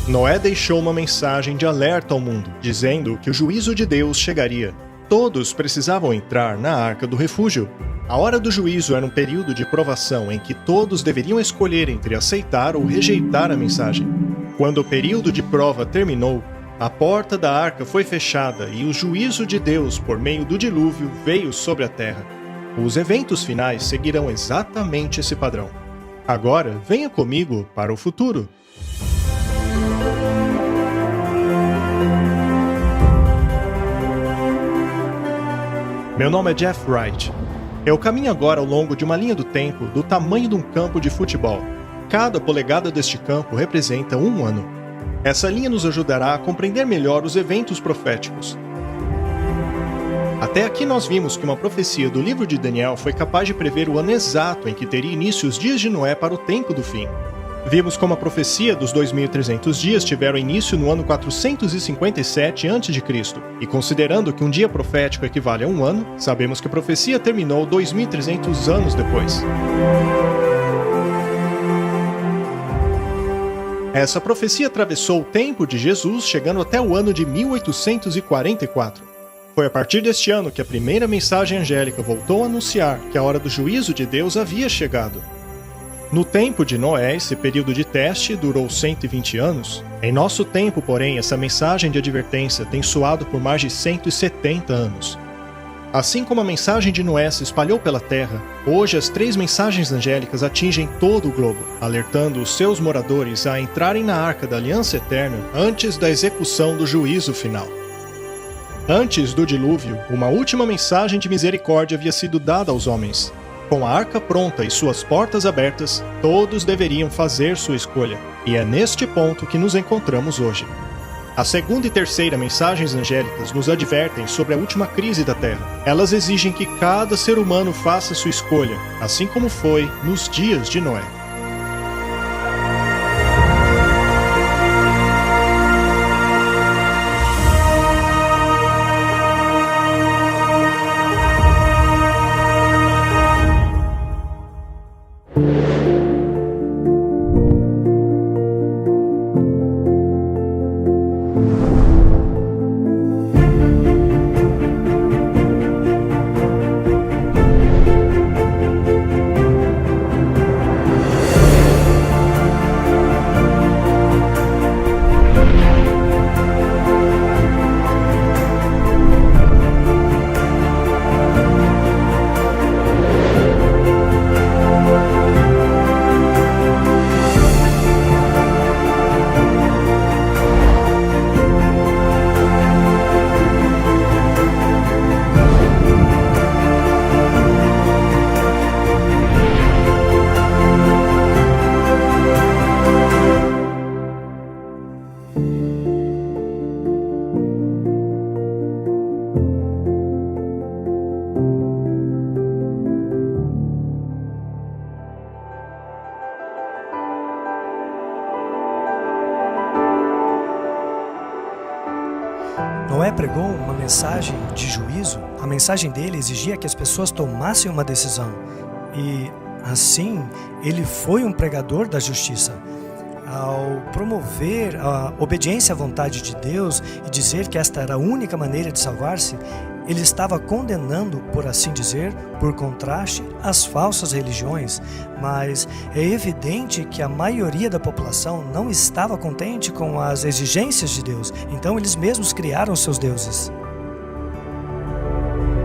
Noé deixou uma mensagem de alerta ao mundo, dizendo que o juízo de Deus chegaria. Todos precisavam entrar na Arca do Refúgio. A hora do juízo era um período de provação em que todos deveriam escolher entre aceitar ou rejeitar a mensagem. Quando o período de prova terminou, a porta da arca foi fechada e o juízo de Deus, por meio do dilúvio, veio sobre a terra. Os eventos finais seguirão exatamente esse padrão. Agora, venha comigo para o futuro. Meu nome é Jeff Wright. Eu caminho agora ao longo de uma linha do tempo do tamanho de um campo de futebol. Cada polegada deste campo representa um ano. Essa linha nos ajudará a compreender melhor os eventos proféticos. Até aqui nós vimos que uma profecia do livro de Daniel foi capaz de prever o ano exato em que teria início os dias de Noé para o tempo do fim. Vimos como a profecia dos 2.300 dias tiveram início no ano 457 a.C., e considerando que um dia profético equivale a um ano, sabemos que a profecia terminou 2.300 anos depois. Essa profecia atravessou o tempo de Jesus, chegando até o ano de 1844. Foi a partir deste ano que a primeira mensagem angélica voltou a anunciar que a hora do juízo de Deus havia chegado. No tempo de Noé, esse período de teste durou 120 anos. Em nosso tempo, porém, essa mensagem de advertência tem soado por mais de 170 anos. Assim como a mensagem de Noé se espalhou pela terra, hoje as 3 mensagens angélicas atingem todo o globo, alertando os seus moradores a entrarem na Arca da Aliança Eterna antes da execução do juízo final. Antes do dilúvio, uma última mensagem de misericórdia havia sido dada aos homens. Com a arca pronta e suas portas abertas, todos deveriam fazer sua escolha. E é neste ponto que nos encontramos hoje. A segunda e terceira mensagens angélicas nos advertem sobre a última crise da Terra. Elas exigem que cada ser humano faça sua escolha, assim como foi nos dias de Noé. Noé pregou uma mensagem de juízo. A mensagem dele exigia que as pessoas tomassem uma decisão. E, assim, ele foi um pregador da justiça. Ao promover a obediência à vontade de Deus e dizer que esta era a única maneira de salvar-se, ele estava condenando, por assim dizer, por contraste, as falsas religiões, mas é evidente que a maioria da população não estava contente com as exigências de Deus, então eles mesmos criaram seus deuses.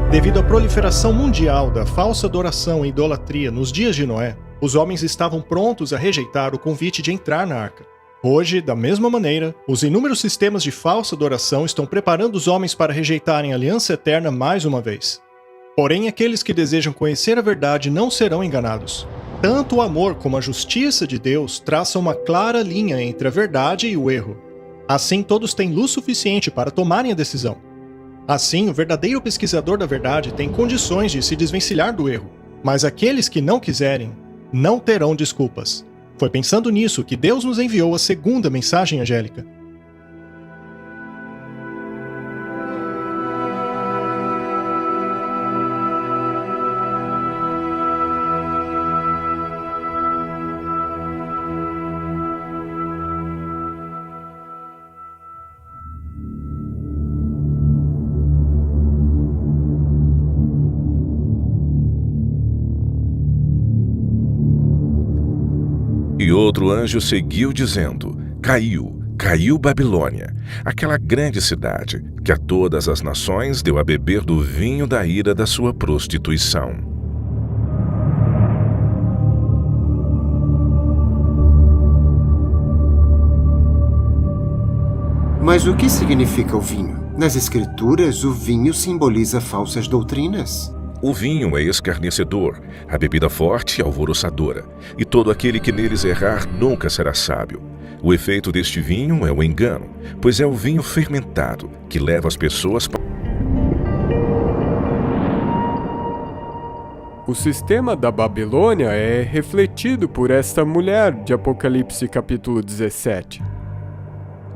Devido à proliferação mundial da falsa adoração e idolatria nos dias de Noé, os homens estavam prontos a rejeitar o convite de entrar na arca. Hoje, da mesma maneira, os inúmeros sistemas de falsa adoração estão preparando os homens para rejeitarem a aliança eterna mais uma vez. Porém, aqueles que desejam conhecer a verdade não serão enganados. Tanto o amor como a justiça de Deus traçam uma clara linha entre a verdade e o erro. Assim, todos têm luz suficiente para tomarem a decisão. Assim, o verdadeiro pesquisador da verdade tem condições de se desvencilhar do erro, mas aqueles que não quiserem, não terão desculpas. Foi pensando nisso que Deus nos enviou a segunda mensagem angélica. E outro anjo seguiu dizendo: Caiu, caiu Babilônia, aquela grande cidade, que a todas as nações deu a beber do vinho da ira da sua prostituição. Mas o que significa o vinho? Nas Escrituras, o vinho simboliza falsas doutrinas. O vinho é escarnecedor, a bebida forte é alvoroçadora, e todo aquele que neles errar nunca será sábio. O efeito deste vinho é o engano, pois é o vinho fermentado que leva as pessoas para... O sistema da Babilônia é refletido por esta mulher de Apocalipse capítulo 17.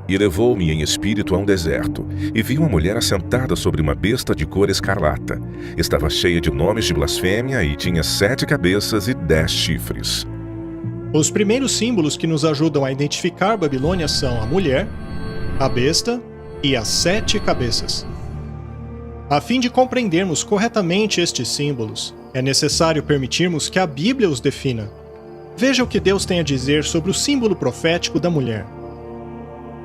E levou-me em espírito a um deserto, e vi uma mulher assentada sobre uma besta de cor escarlata. Estava cheia de nomes de blasfêmia e tinha 7 cabeças e 10 chifres. Os primeiros símbolos que nos ajudam a identificar Babilônia são a mulher, a besta e as 7 cabeças. A fim de compreendermos corretamente estes símbolos, é necessário permitirmos que a Bíblia os defina. Veja o que Deus tem a dizer sobre o símbolo profético da mulher.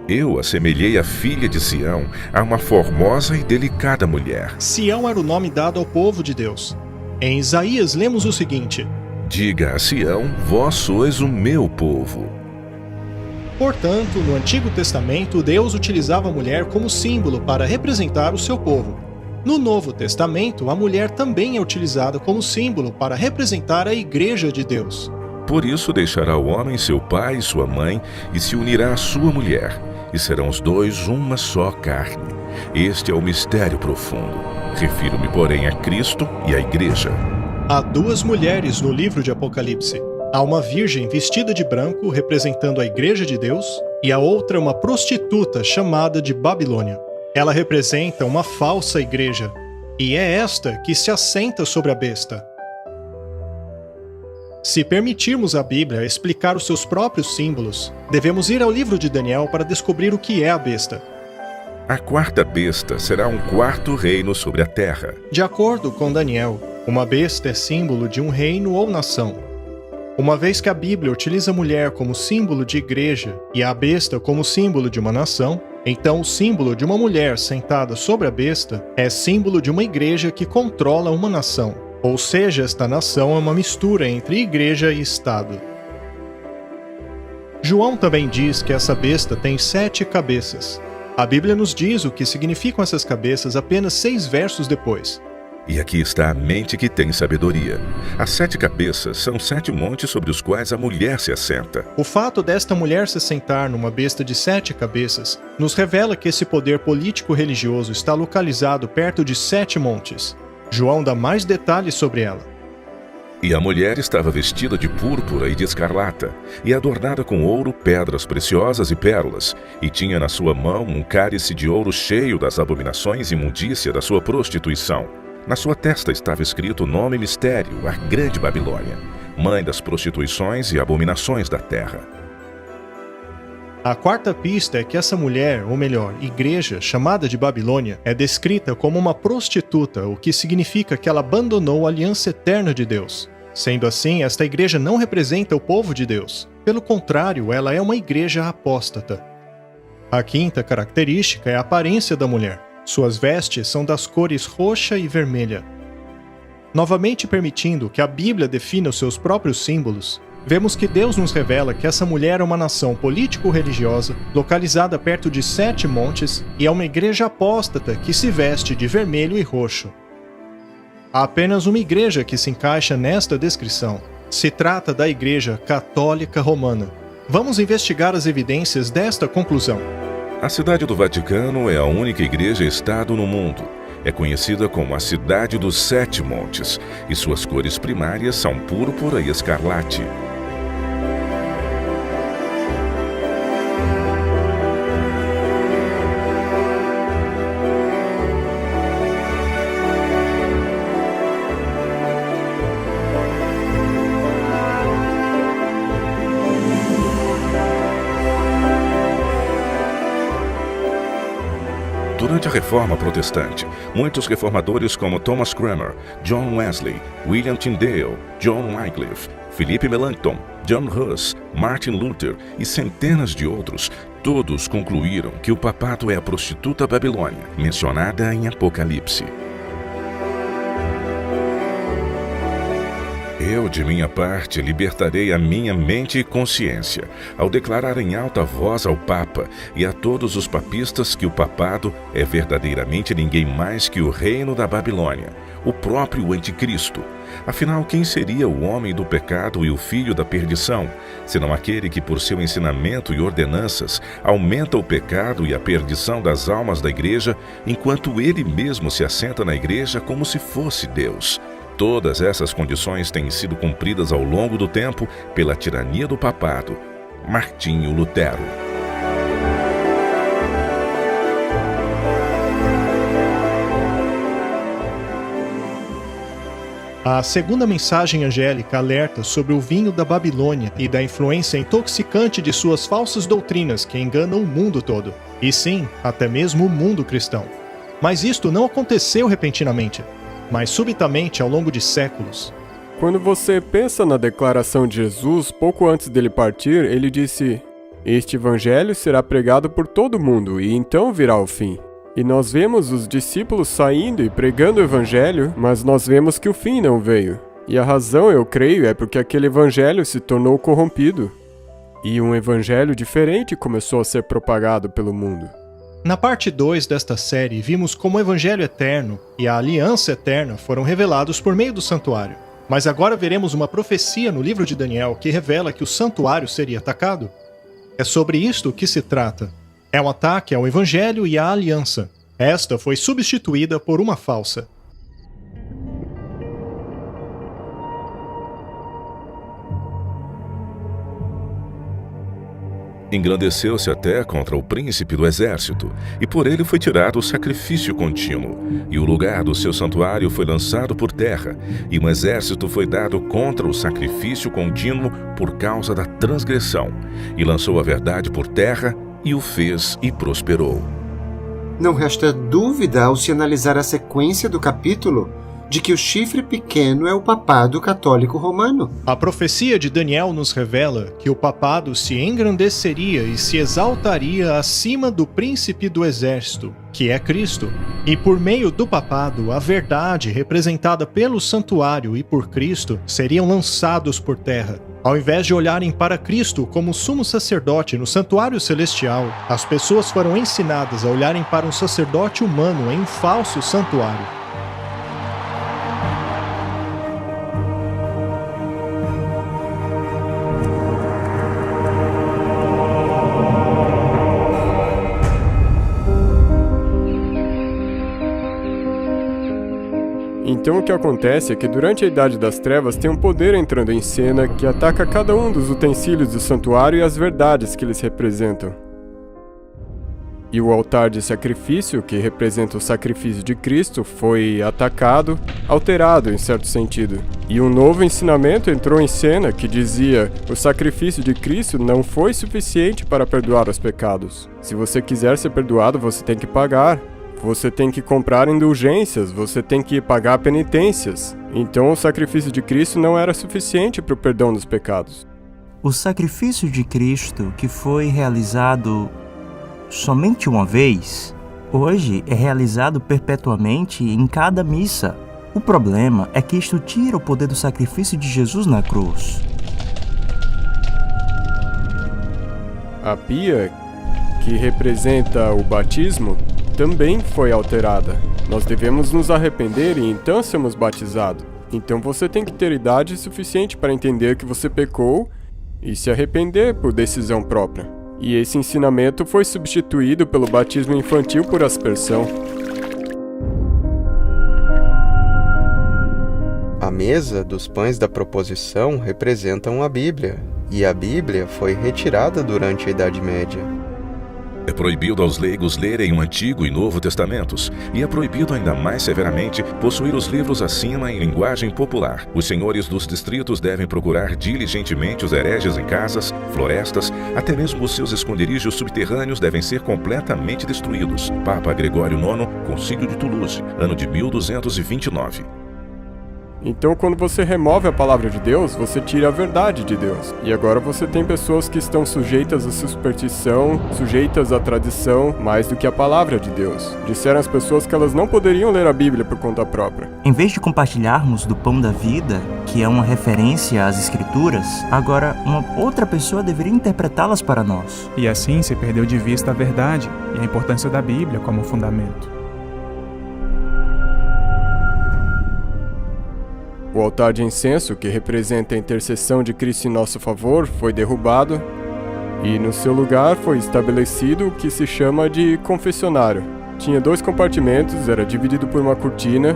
Eu assemelhei a filha de Sião a uma formosa e delicada mulher. Sião era o nome dado ao povo de Deus. Em Isaías lemos o seguinte: Diga a Sião, vós sois o meu povo. Portanto, no Antigo Testamento, Deus utilizava a mulher como símbolo para representar o seu povo. No Novo Testamento, a mulher também é utilizada como símbolo para representar a Igreja de Deus. Por isso deixará o homem seu pai e sua mãe e se unirá à sua mulher, e serão os dois uma só carne. Este é o mistério profundo. Refiro-me, porém, a Cristo e à Igreja. Há 2 mulheres no livro de Apocalipse. Há uma virgem vestida de branco, representando a Igreja de Deus, e a outra uma prostituta chamada de Babilônia. Ela representa uma falsa igreja, e é esta que se assenta sobre a besta. Se permitirmos à Bíblia explicar os seus próprios símbolos, devemos ir ao livro de Daniel para descobrir o que é a besta. A 4ª besta será um 4º reino sobre a terra. De acordo com Daniel, uma besta é símbolo de um reino ou nação. Uma vez que a Bíblia utiliza a mulher como símbolo de igreja e a besta como símbolo de uma nação, então o símbolo de uma mulher sentada sobre a besta é símbolo de uma igreja que controla uma nação. Ou seja, esta nação é uma mistura entre igreja e Estado. João também diz que essa besta tem 7 cabeças. A Bíblia nos diz o que significam essas cabeças apenas 6 versos depois. E aqui está a mente que tem sabedoria. As 7 cabeças são 7 montes sobre os quais a mulher se assenta. O fato desta mulher se sentar numa besta de 7 cabeças nos revela que esse poder político-religioso está localizado perto de 7 montes. João dá mais detalhes sobre ela. E a mulher estava vestida de púrpura e de escarlata, e adornada com ouro, pedras preciosas e pérolas, e tinha na sua mão um cálice de ouro cheio das abominações e imundícia da sua prostituição. Na sua testa estava escrito o nome mistério, a Grande Babilônia, mãe das prostituições e abominações da terra. A 4ª pista é que essa mulher, ou melhor, igreja, chamada de Babilônia, é descrita como uma prostituta, o que significa que ela abandonou a aliança eterna de Deus. Sendo assim, esta igreja não representa o povo de Deus. Pelo contrário, ela é uma igreja apóstata. A 5ª característica é a aparência da mulher. Suas vestes são das cores roxa e vermelha. Novamente permitindo que a Bíblia defina os seus próprios símbolos, vemos que Deus nos revela que essa mulher é uma nação político-religiosa, localizada perto de 7 montes, e é uma igreja apóstata que se veste de vermelho e roxo. Há apenas uma igreja que se encaixa nesta descrição. Se trata da Igreja Católica Romana. Vamos investigar as evidências desta conclusão. A cidade do Vaticano é a única igreja-estado no mundo. É conhecida como a Cidade dos 7 Montes, e suas cores primárias são púrpura e escarlate. Durante a Reforma Protestante, muitos reformadores como Thomas Cranmer, John Wesley, William Tyndale, John Wycliffe, Philip Melanchthon, John Huss, Martin Luther e centenas de outros, todos concluíram que o papado é a prostituta Babilônia, mencionada em Apocalipse. Eu, de minha parte, libertarei a minha mente e consciência, ao declarar em alta voz ao Papa e a todos os papistas que o papado é verdadeiramente ninguém mais que o reino da Babilônia, o próprio Anticristo. Afinal, quem seria o homem do pecado e o filho da perdição, senão aquele que, por seu ensinamento e ordenanças, aumenta o pecado e a perdição das almas da igreja, enquanto ele mesmo se assenta na igreja como se fosse Deus? Todas essas condições têm sido cumpridas ao longo do tempo pela tirania do papado. Martinho Lutero. A segunda mensagem angélica alerta sobre o vinho da Babilônia e da influência intoxicante de suas falsas doutrinas que enganam o mundo todo. E sim, até mesmo o mundo cristão. Mas isto não aconteceu repentinamente, mas subitamente ao longo de séculos. Quando você pensa na declaração de Jesus, pouco antes dele partir, ele disse: "Este evangelho será pregado por todo mundo, e então virá o fim." E nós vemos os discípulos saindo e pregando o evangelho, mas nós vemos que o fim não veio. E a razão, eu creio, é porque aquele evangelho se tornou corrompido. E um evangelho diferente começou a ser propagado pelo mundo. Na parte 2 desta série, vimos como o Evangelho Eterno e a Aliança Eterna foram revelados por meio do santuário. Mas agora veremos uma profecia no livro de Daniel que revela que o santuário seria atacado. É sobre isto que se trata. É um ataque ao Evangelho e à Aliança. Esta foi substituída por uma falsa. Engrandeceu-se até contra o príncipe do exército, e por ele foi tirado o sacrifício contínuo, e o lugar do seu santuário foi lançado por terra, e um exército foi dado contra o sacrifício contínuo por causa da transgressão, e lançou a verdade por terra, e o fez e prosperou. Não resta dúvida ao se analisar a sequência do capítulo de que o chifre pequeno é o papado católico romano. A profecia de Daniel nos revela que o papado se engrandeceria e se exaltaria acima do príncipe do exército, que é Cristo. E por meio do papado, a verdade, representada pelo santuário e por Cristo, seriam lançados por terra. Ao invés de olharem para Cristo como sumo sacerdote no santuário celestial, as pessoas foram ensinadas a olharem para um sacerdote humano em um falso santuário. Então o que acontece é que durante a Idade das Trevas tem um poder entrando em cena que ataca cada um dos utensílios do santuário e as verdades que eles representam. E o altar de sacrifício, que representa o sacrifício de Cristo, foi atacado, alterado em certo sentido. E um novo ensinamento entrou em cena que dizia: o sacrifício de Cristo não foi suficiente para perdoar os pecados. Se você quiser ser perdoado, você tem que pagar. Você tem que comprar indulgências, você tem que pagar penitências. Então o sacrifício de Cristo não era suficiente para o perdão dos pecados. O sacrifício de Cristo, que foi realizado somente uma vez, hoje é realizado perpetuamente em cada missa. O problema é que isto tira o poder do sacrifício de Jesus na cruz. A pia, que representa o batismo, também foi alterada. Nós devemos nos arrepender e então sermos batizados. Então você tem que ter idade suficiente para entender que você pecou e se arrepender por decisão própria. E esse ensinamento foi substituído pelo batismo infantil por aspersão. A mesa dos pães da proposição representam a Bíblia, e a Bíblia foi retirada durante a Idade Média. É proibido aos leigos lerem o Antigo e Novo Testamentos, e é proibido ainda mais severamente possuir os livros acima em linguagem popular. Os senhores dos distritos devem procurar diligentemente os hereges em casas, florestas, até mesmo os seus esconderijos subterrâneos devem ser completamente destruídos. Papa Gregório IX, Concílio de Toulouse, ano de 1229. Então, quando você remove a palavra de Deus, você tira a verdade de Deus. E agora você tem pessoas que estão sujeitas à superstição, sujeitas à tradição, mais do que a palavra de Deus. Disseram às pessoas que elas não poderiam ler a Bíblia por conta própria. Em vez de compartilharmos do pão da vida, que é uma referência às Escrituras, agora uma outra pessoa deveria interpretá-las para nós. E assim se perdeu de vista a verdade e a importância da Bíblia como fundamento. O altar de incenso, que representa a intercessão de Cristo em nosso favor, foi derrubado e no seu lugar foi estabelecido o que se chama de confessionário. Tinha 2 compartimentos, era dividido por uma cortina,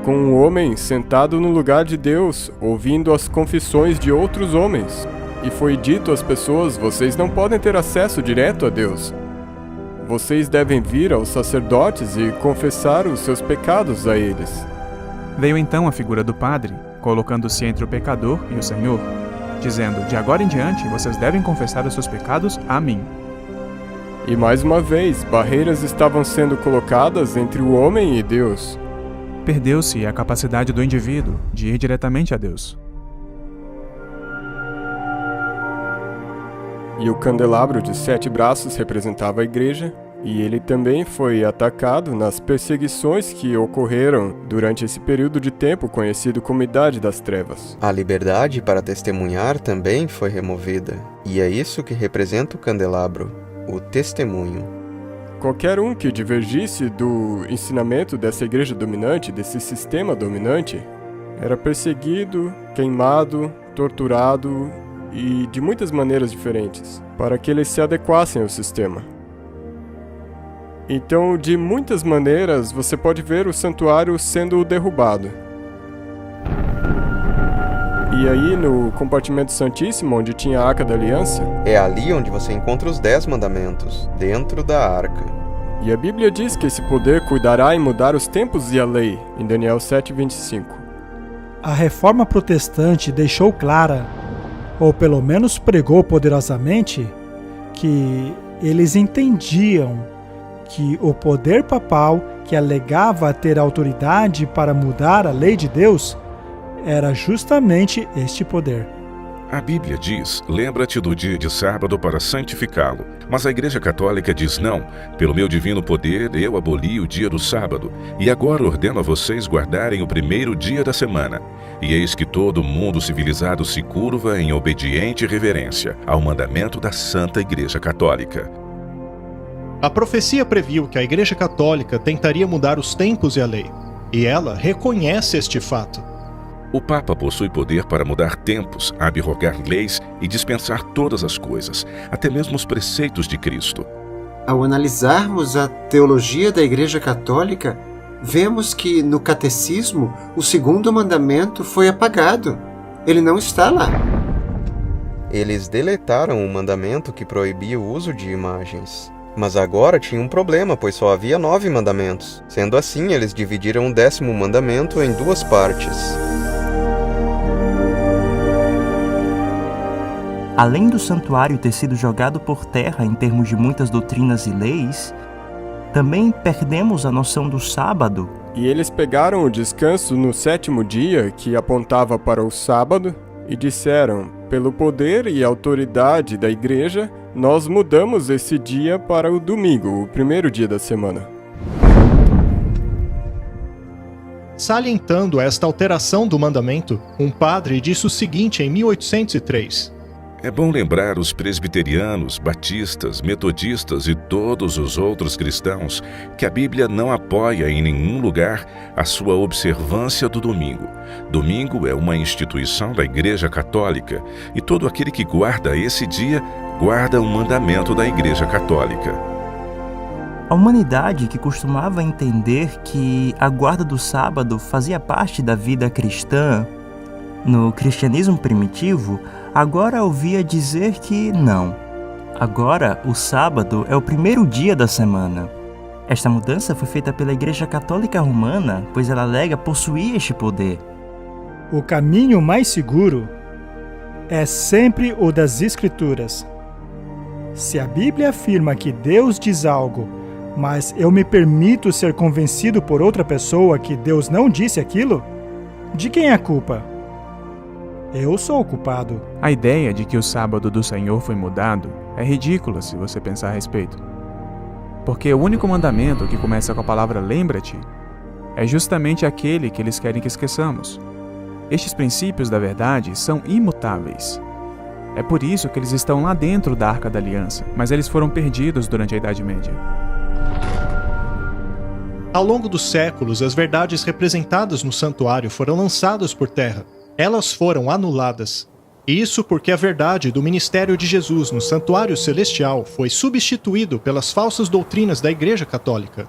com um homem sentado no lugar de Deus, ouvindo as confissões de outros homens. E foi dito às pessoas: vocês não podem ter acesso direto a Deus. Vocês devem vir aos sacerdotes e confessar os seus pecados a eles. Veio então a figura do padre, colocando-se entre o pecador e o Senhor, dizendo: de agora em diante vocês devem confessar os seus pecados a mim. E mais uma vez, barreiras estavam sendo colocadas entre o homem e Deus. Perdeu-se a capacidade do indivíduo de ir diretamente a Deus. E o candelabro de 7 braços representava a igreja, e ele também foi atacado nas perseguições que ocorreram durante esse período de tempo conhecido como Idade das Trevas. A liberdade para testemunhar também foi removida, e é isso que representa o candelabro, o testemunho. Qualquer um que divergisse do ensinamento dessa igreja dominante, desse sistema dominante, era perseguido, queimado, torturado e de muitas maneiras diferentes, para que eles se adequassem ao sistema. Então, de muitas maneiras, você pode ver o santuário sendo derrubado. E aí, no compartimento santíssimo, onde tinha a Arca da Aliança, É ali onde você encontra os 10 mandamentos, dentro da arca. e a Bíblia diz que esse poder cuidará em mudar os tempos e a lei, em Daniel 7:25. A reforma protestante deixou clara, ou pelo menos pregou poderosamente, que eles entendiam que o poder papal, que alegava ter autoridade para mudar a lei de Deus, era justamente este poder. A Bíblia diz: lembra-te do dia de sábado para santificá-lo. Mas a Igreja Católica diz: não, pelo meu divino poder eu aboli o dia do sábado, e agora ordeno a vocês guardarem o primeiro dia da semana. E eis que todo mundo civilizado se curva em obediente reverência ao mandamento da Santa Igreja Católica. A profecia previu que a Igreja Católica tentaria mudar os tempos e a lei, e ela reconhece este fato. O Papa possui poder para mudar tempos, abrogar leis e dispensar todas as coisas, até mesmo os preceitos de Cristo. Ao analisarmos a teologia da Igreja Católica, vemos que no Catecismo o 2º mandamento foi apagado. Ele não está lá. Eles deletaram o mandamento que proibia o uso de imagens. Mas agora tinha um problema, pois só havia 9 mandamentos. Sendo assim, eles dividiram o 10º mandamento em 2 partes. Além do santuário ter sido jogado por terra em termos de muitas doutrinas e leis, também perdemos a noção do sábado. E eles pegaram o descanso no 7º dia, que apontava para o sábado, e disseram: pelo poder e autoridade da igreja, nós mudamos esse dia para o domingo, o primeiro dia da semana. Salientando esta alteração do mandamento, um padre disse o seguinte em 1803: É bom lembrar os presbiterianos, batistas, metodistas e todos os outros cristãos que a Bíblia não apoia em nenhum lugar a sua observância do domingo. Domingo é uma instituição da Igreja Católica e todo aquele que guarda esse dia guarda o mandamento da Igreja Católica. A humanidade, que costumava entender que a guarda do sábado fazia parte da vida cristã no cristianismo primitivo, agora ouvia dizer que não. Agora, o sábado é o primeiro dia da semana. Esta mudança foi feita pela Igreja Católica Romana, pois ela alega possuir este poder. O caminho mais seguro é sempre o das Escrituras. Se a Bíblia afirma que Deus diz algo, mas eu me permito ser convencido por outra pessoa que Deus não disse aquilo, de quem é a culpa? Eu sou o culpado. A ideia de que o sábado do Senhor foi mudado é ridícula se você pensar a respeito. Porque o único mandamento que começa com a palavra lembra-te é justamente aquele que eles querem que esqueçamos. Estes princípios da verdade são imutáveis. É por isso que eles estão lá dentro da Arca da Aliança, mas eles foram perdidos durante a Idade Média. Ao longo dos séculos, as verdades representadas no santuário foram lançadas por terra. Elas foram anuladas. Isso porque a verdade do ministério de Jesus no santuário celestial foi substituído pelas falsas doutrinas da Igreja Católica.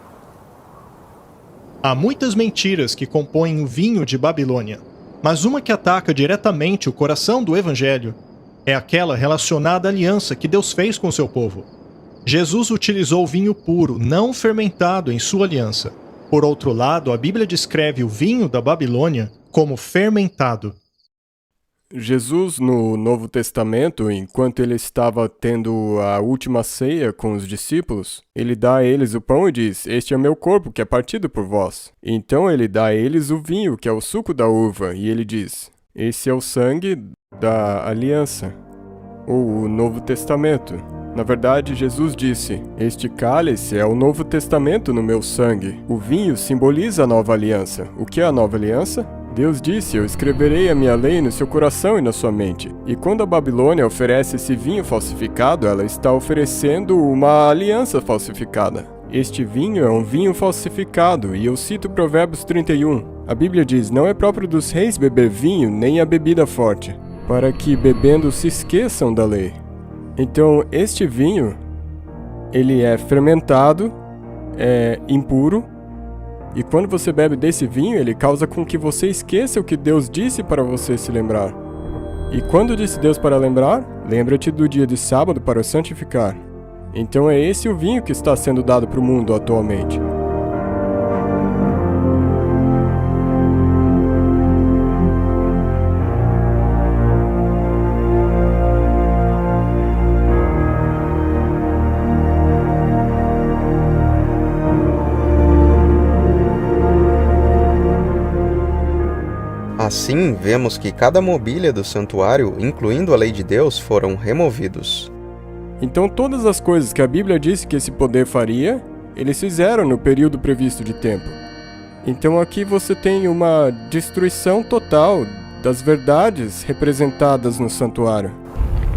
Há muitas mentiras que compõem o vinho de Babilônia, mas uma que ataca diretamente o coração do Evangelho é aquela relacionada à aliança que Deus fez com seu povo. Jesus utilizou vinho puro, não fermentado, em sua aliança. Por outro lado, a Bíblia descreve o vinho da Babilônia como fermentado. Jesus, no Novo Testamento, enquanto ele estava tendo a última ceia com os discípulos, ele dá a eles o pão e diz: "Este é meu corpo, que é partido por vós." Então ele dá a eles o vinho, que é o suco da uva, e ele diz: "Esse é o sangue da aliança." Ou o Novo Testamento. Na verdade, Jesus disse: "Este cálice é o Novo Testamento no meu sangue." O vinho simboliza a nova aliança. O que é a nova aliança? Deus disse: "Eu escreverei a minha lei no seu coração e na sua mente." E quando a Babilônia oferece esse vinho falsificado, ela está oferecendo uma aliança falsificada. Este vinho é um vinho falsificado, e eu cito Provérbios 31. A Bíblia diz: "Não é próprio dos reis beber vinho, nem a bebida forte, para que bebendo se esqueçam da lei." Então, este vinho, ele é fermentado, é impuro, e quando você bebe desse vinho, ele causa com que você esqueça o que Deus disse para você se lembrar. E quando disse Deus para lembrar? Lembra-te do dia de sábado para o santificar. Então é esse o vinho que está sendo dado para o mundo atualmente. Assim, vemos que cada mobília do santuário, incluindo a lei de Deus, foram removidos. Então todas as coisas que a Bíblia disse que esse poder faria, eles fizeram no período previsto de tempo. Então aqui você tem uma destruição total das verdades representadas no santuário.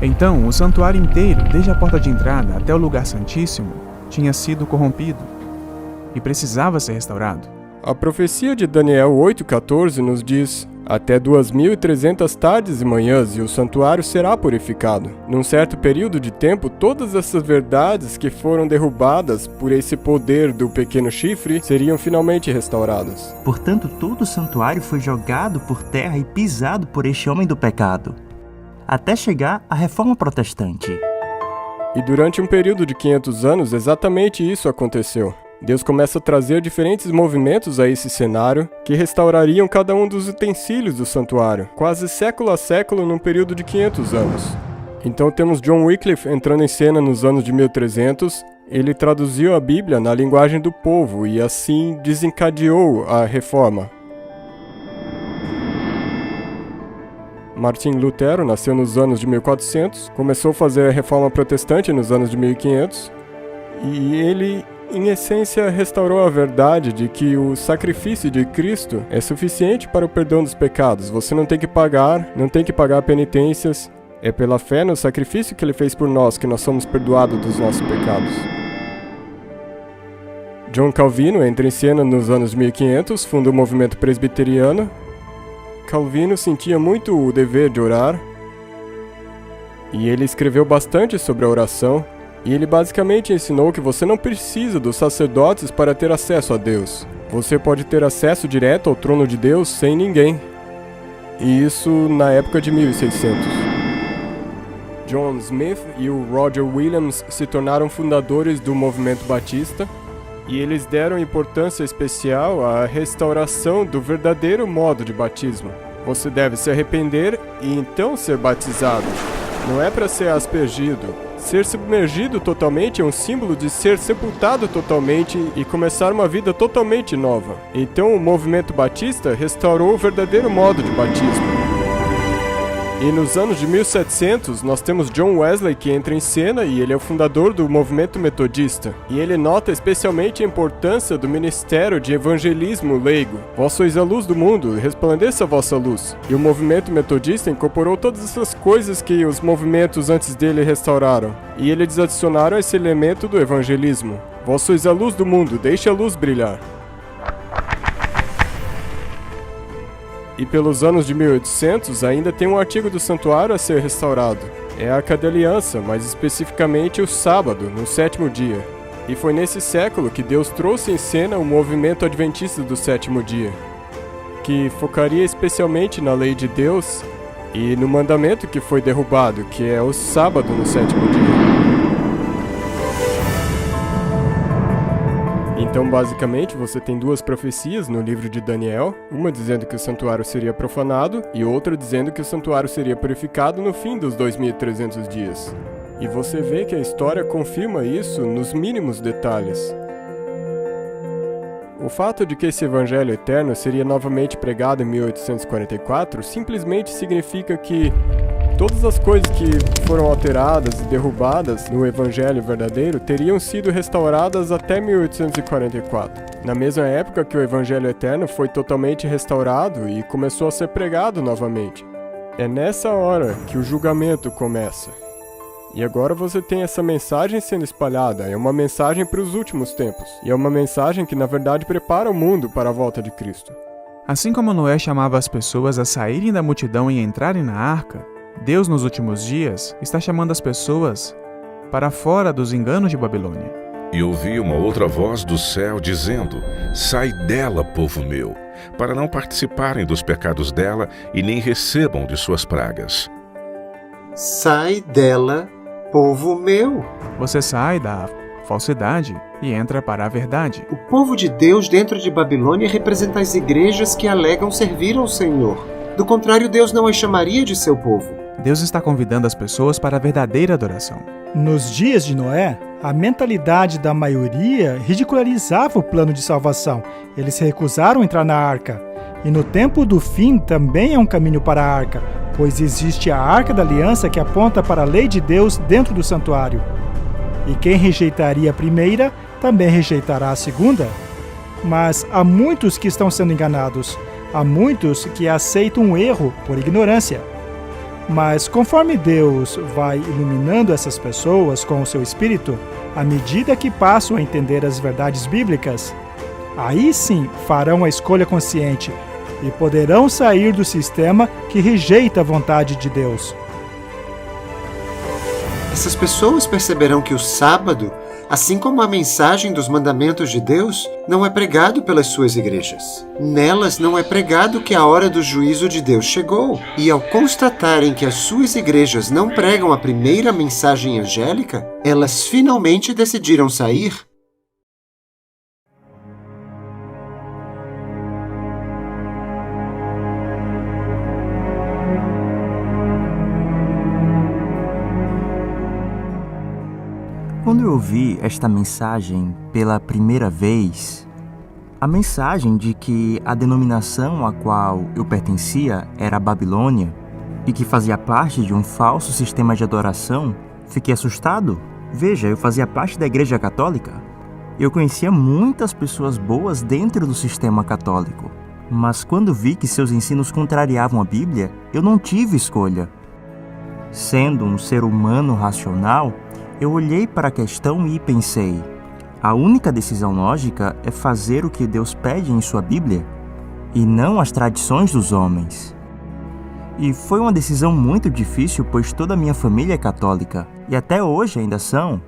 Então, o santuário inteiro, desde a porta de entrada até o lugar santíssimo, tinha sido corrompido e precisava ser restaurado. A profecia de Daniel 8,14 nos diz: "Até 2.300 tardes e manhãs e o santuário será purificado." Num certo período de tempo, todas essas verdades que foram derrubadas por esse poder do pequeno chifre seriam finalmente restauradas. Portanto, todo o santuário foi jogado por terra e pisado por este homem do pecado, até chegar à Reforma Protestante. E durante um período de 500 anos, exatamente isso aconteceu. Deus começa a trazer diferentes movimentos a esse cenário que restaurariam cada um dos utensílios do santuário, quase século a século num período de 500 anos. Então temos John Wycliffe entrando em cena nos anos de 1300, ele traduziu a Bíblia na linguagem do povo e assim desencadeou a reforma. Martim Lutero nasceu nos anos de 1400, começou a fazer a reforma protestante nos anos de 1500 e ele, em essência, restaurou a verdade de que o sacrifício de Cristo é suficiente para o perdão dos pecados. Você não tem que pagar penitências. É pela fé no sacrifício que ele fez por nós que nós somos perdoados dos nossos pecados. John Calvino entra em cena nos anos de 1500, funda o movimento presbiteriano. Calvino sentia muito o dever de orar e ele escreveu bastante sobre a oração. E ele basicamente ensinou que você não precisa dos sacerdotes para ter acesso a Deus. Você pode ter acesso direto ao trono de Deus sem ninguém. E isso na época de 1600. John Smith e o Roger Williams se tornaram fundadores do movimento batista, e eles deram importância especial à restauração do verdadeiro modo de batismo. Você deve se arrepender e então ser batizado. Não é para ser aspergido. Ser submergido totalmente é um símbolo de ser sepultado totalmente e começar uma vida totalmente nova. Então o movimento batista restaurou o verdadeiro modo de batismo. E nos anos de 1700, nós temos John Wesley que entra em cena e ele é o fundador do movimento metodista. E ele nota especialmente a importância do ministério de evangelismo leigo. Vós sois a luz do mundo, resplandeça a vossa luz. E o movimento metodista incorporou todas essas coisas que os movimentos antes dele restauraram. E eles adicionaram esse elemento do evangelismo. Vós sois a luz do mundo, deixe a luz brilhar. E pelos anos de 1800 ainda tem um artigo do santuário a ser restaurado. É a Arca da Aliança, mais especificamente o sábado, no 7º dia. E foi nesse século que Deus trouxe em cena o movimento adventista do 7º dia, que focaria especialmente na lei de Deus e no mandamento que foi derrubado, que é o sábado no 7º dia. Então, basicamente, você tem duas profecias no livro de Daniel, uma dizendo que o santuário seria profanado e outra dizendo que o santuário seria purificado no fim dos 2.300 dias. E você vê que a história confirma isso nos mínimos detalhes. O fato de que esse evangelho eterno seria novamente pregado em 1844 simplesmente significa que todas as coisas que foram alteradas e derrubadas no Evangelho verdadeiro teriam sido restauradas até 1844, na mesma época que o Evangelho eterno foi totalmente restaurado e começou a ser pregado novamente. É nessa hora que o julgamento começa. E agora você tem essa mensagem sendo espalhada, é uma mensagem para os últimos tempos, e é uma mensagem que na verdade prepara o mundo para a volta de Cristo. Assim como Noé chamava as pessoas a saírem da multidão e entrarem na arca, Deus, nos últimos dias, está chamando as pessoas para fora dos enganos de Babilônia. E ouvi uma outra voz do céu dizendo: Sai dela, povo meu, para não participarem dos pecados dela e nem recebam de suas pragas. Sai dela, povo meu. Você sai da falsidade e entra para a verdade. O povo de Deus dentro de Babilônia representa as igrejas que alegam servir ao Senhor. Do contrário, Deus não as chamaria de seu povo. Deus está convidando as pessoas para a verdadeira adoração. Nos dias de Noé, a mentalidade da maioria ridicularizava o plano de salvação. Eles se recusaram a entrar na arca. E no tempo do fim também é um caminho para a arca, pois existe a Arca da Aliança que aponta para a lei de Deus dentro do santuário. E quem rejeitaria a primeira, também rejeitará a segunda. Mas há muitos que estão sendo enganados. Há muitos que aceitam o erro por ignorância. Mas conforme Deus vai iluminando essas pessoas com o seu Espírito, à medida que passam a entender as verdades bíblicas, aí sim farão a escolha consciente e poderão sair do sistema que rejeita a vontade de Deus. Essas pessoas perceberão que o sábado, assim como a mensagem dos mandamentos de Deus, não é pregado pelas suas igrejas. Nelas não é pregado que a hora do juízo de Deus chegou. E ao constatarem que as suas igrejas não pregam a primeira mensagem angélica, elas finalmente decidiram sair. Quando eu ouvi esta mensagem pela primeira vez, a mensagem de que a denominação a qual eu pertencia era a Babilônia e que fazia parte de um falso sistema de adoração, fiquei assustado. Veja, eu fazia parte da Igreja Católica. Eu conhecia muitas pessoas boas dentro do sistema católico, mas quando vi que seus ensinos contrariavam a Bíblia, eu não tive escolha. Sendo um ser humano racional, eu olhei para a questão e pensei: a única decisão lógica é fazer o que Deus pede em sua Bíblia e não as tradições dos homens. E foi uma decisão muito difícil, pois toda a minha família é católica e até hoje ainda são,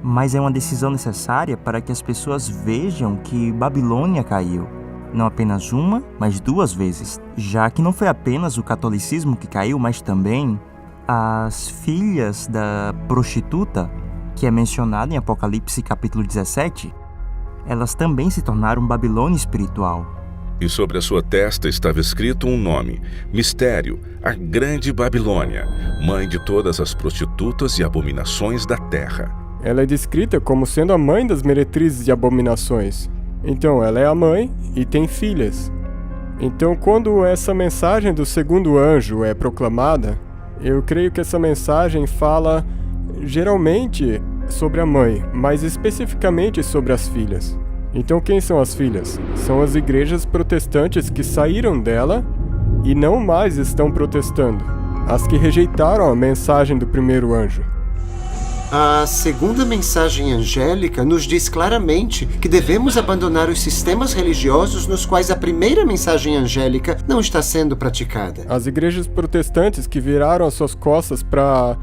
mas é uma decisão necessária para que as pessoas vejam que Babilônia caiu, não apenas uma, mas 2 vezes, já que não foi apenas o catolicismo que caiu, mas também as filhas da prostituta, que é mencionada em Apocalipse capítulo 17, elas também se tornaram Babilônia espiritual. E sobre a sua testa estava escrito um nome: Mistério, a Grande Babilônia, mãe de todas as prostitutas e abominações da terra. Ela é descrita como sendo a mãe das meretrizes e abominações. Então, ela é a mãe e tem filhas. Então, quando essa mensagem do segundo anjo é proclamada, eu creio que essa mensagem fala geralmente sobre a mãe, mas especificamente sobre as filhas. Então, quem são as filhas? São as igrejas protestantes que saíram dela e não mais estão protestando. As que rejeitaram a mensagem do primeiro anjo. A segunda mensagem angélica nos diz claramente que devemos abandonar os sistemas religiosos nos quais a primeira mensagem angélica não está sendo praticada. As igrejas protestantes que viraram as suas costas para a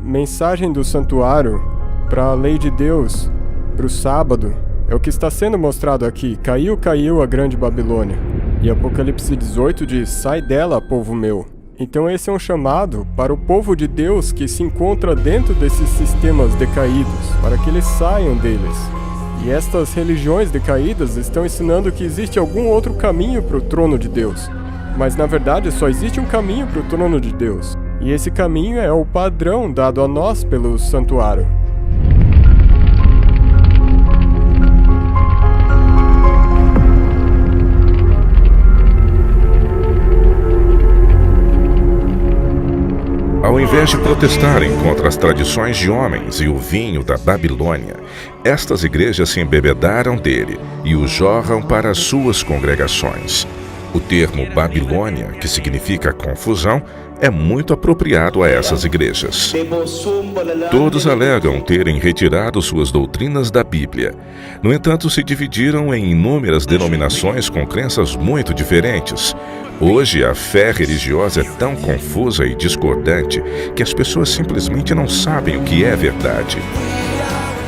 mensagem do santuário, para a lei de Deus, para o sábado, é o que está sendo mostrado aqui. Caiu, caiu a grande Babilônia. E Apocalipse 18 diz: sai dela, povo meu. Então esse é um chamado para o povo de Deus que se encontra dentro desses sistemas decaídos, para que eles saiam deles. E estas religiões decaídas estão ensinando que existe algum outro caminho para o trono de Deus. Mas na verdade só existe um caminho para o trono de Deus. E esse caminho é o padrão dado a nós pelo santuário. Ao invés de protestarem contra as tradições de homens e o vinho da Babilônia, estas igrejas se embebedaram dele e o jorram para as suas congregações. O termo Babilônia, que significa confusão, é muito apropriado a essas igrejas. Todos alegam terem retirado suas doutrinas da Bíblia. No entanto, se dividiram em inúmeras denominações com crenças muito diferentes. Hoje, a fé religiosa é tão confusa e discordante que as pessoas simplesmente não sabem o que é verdade.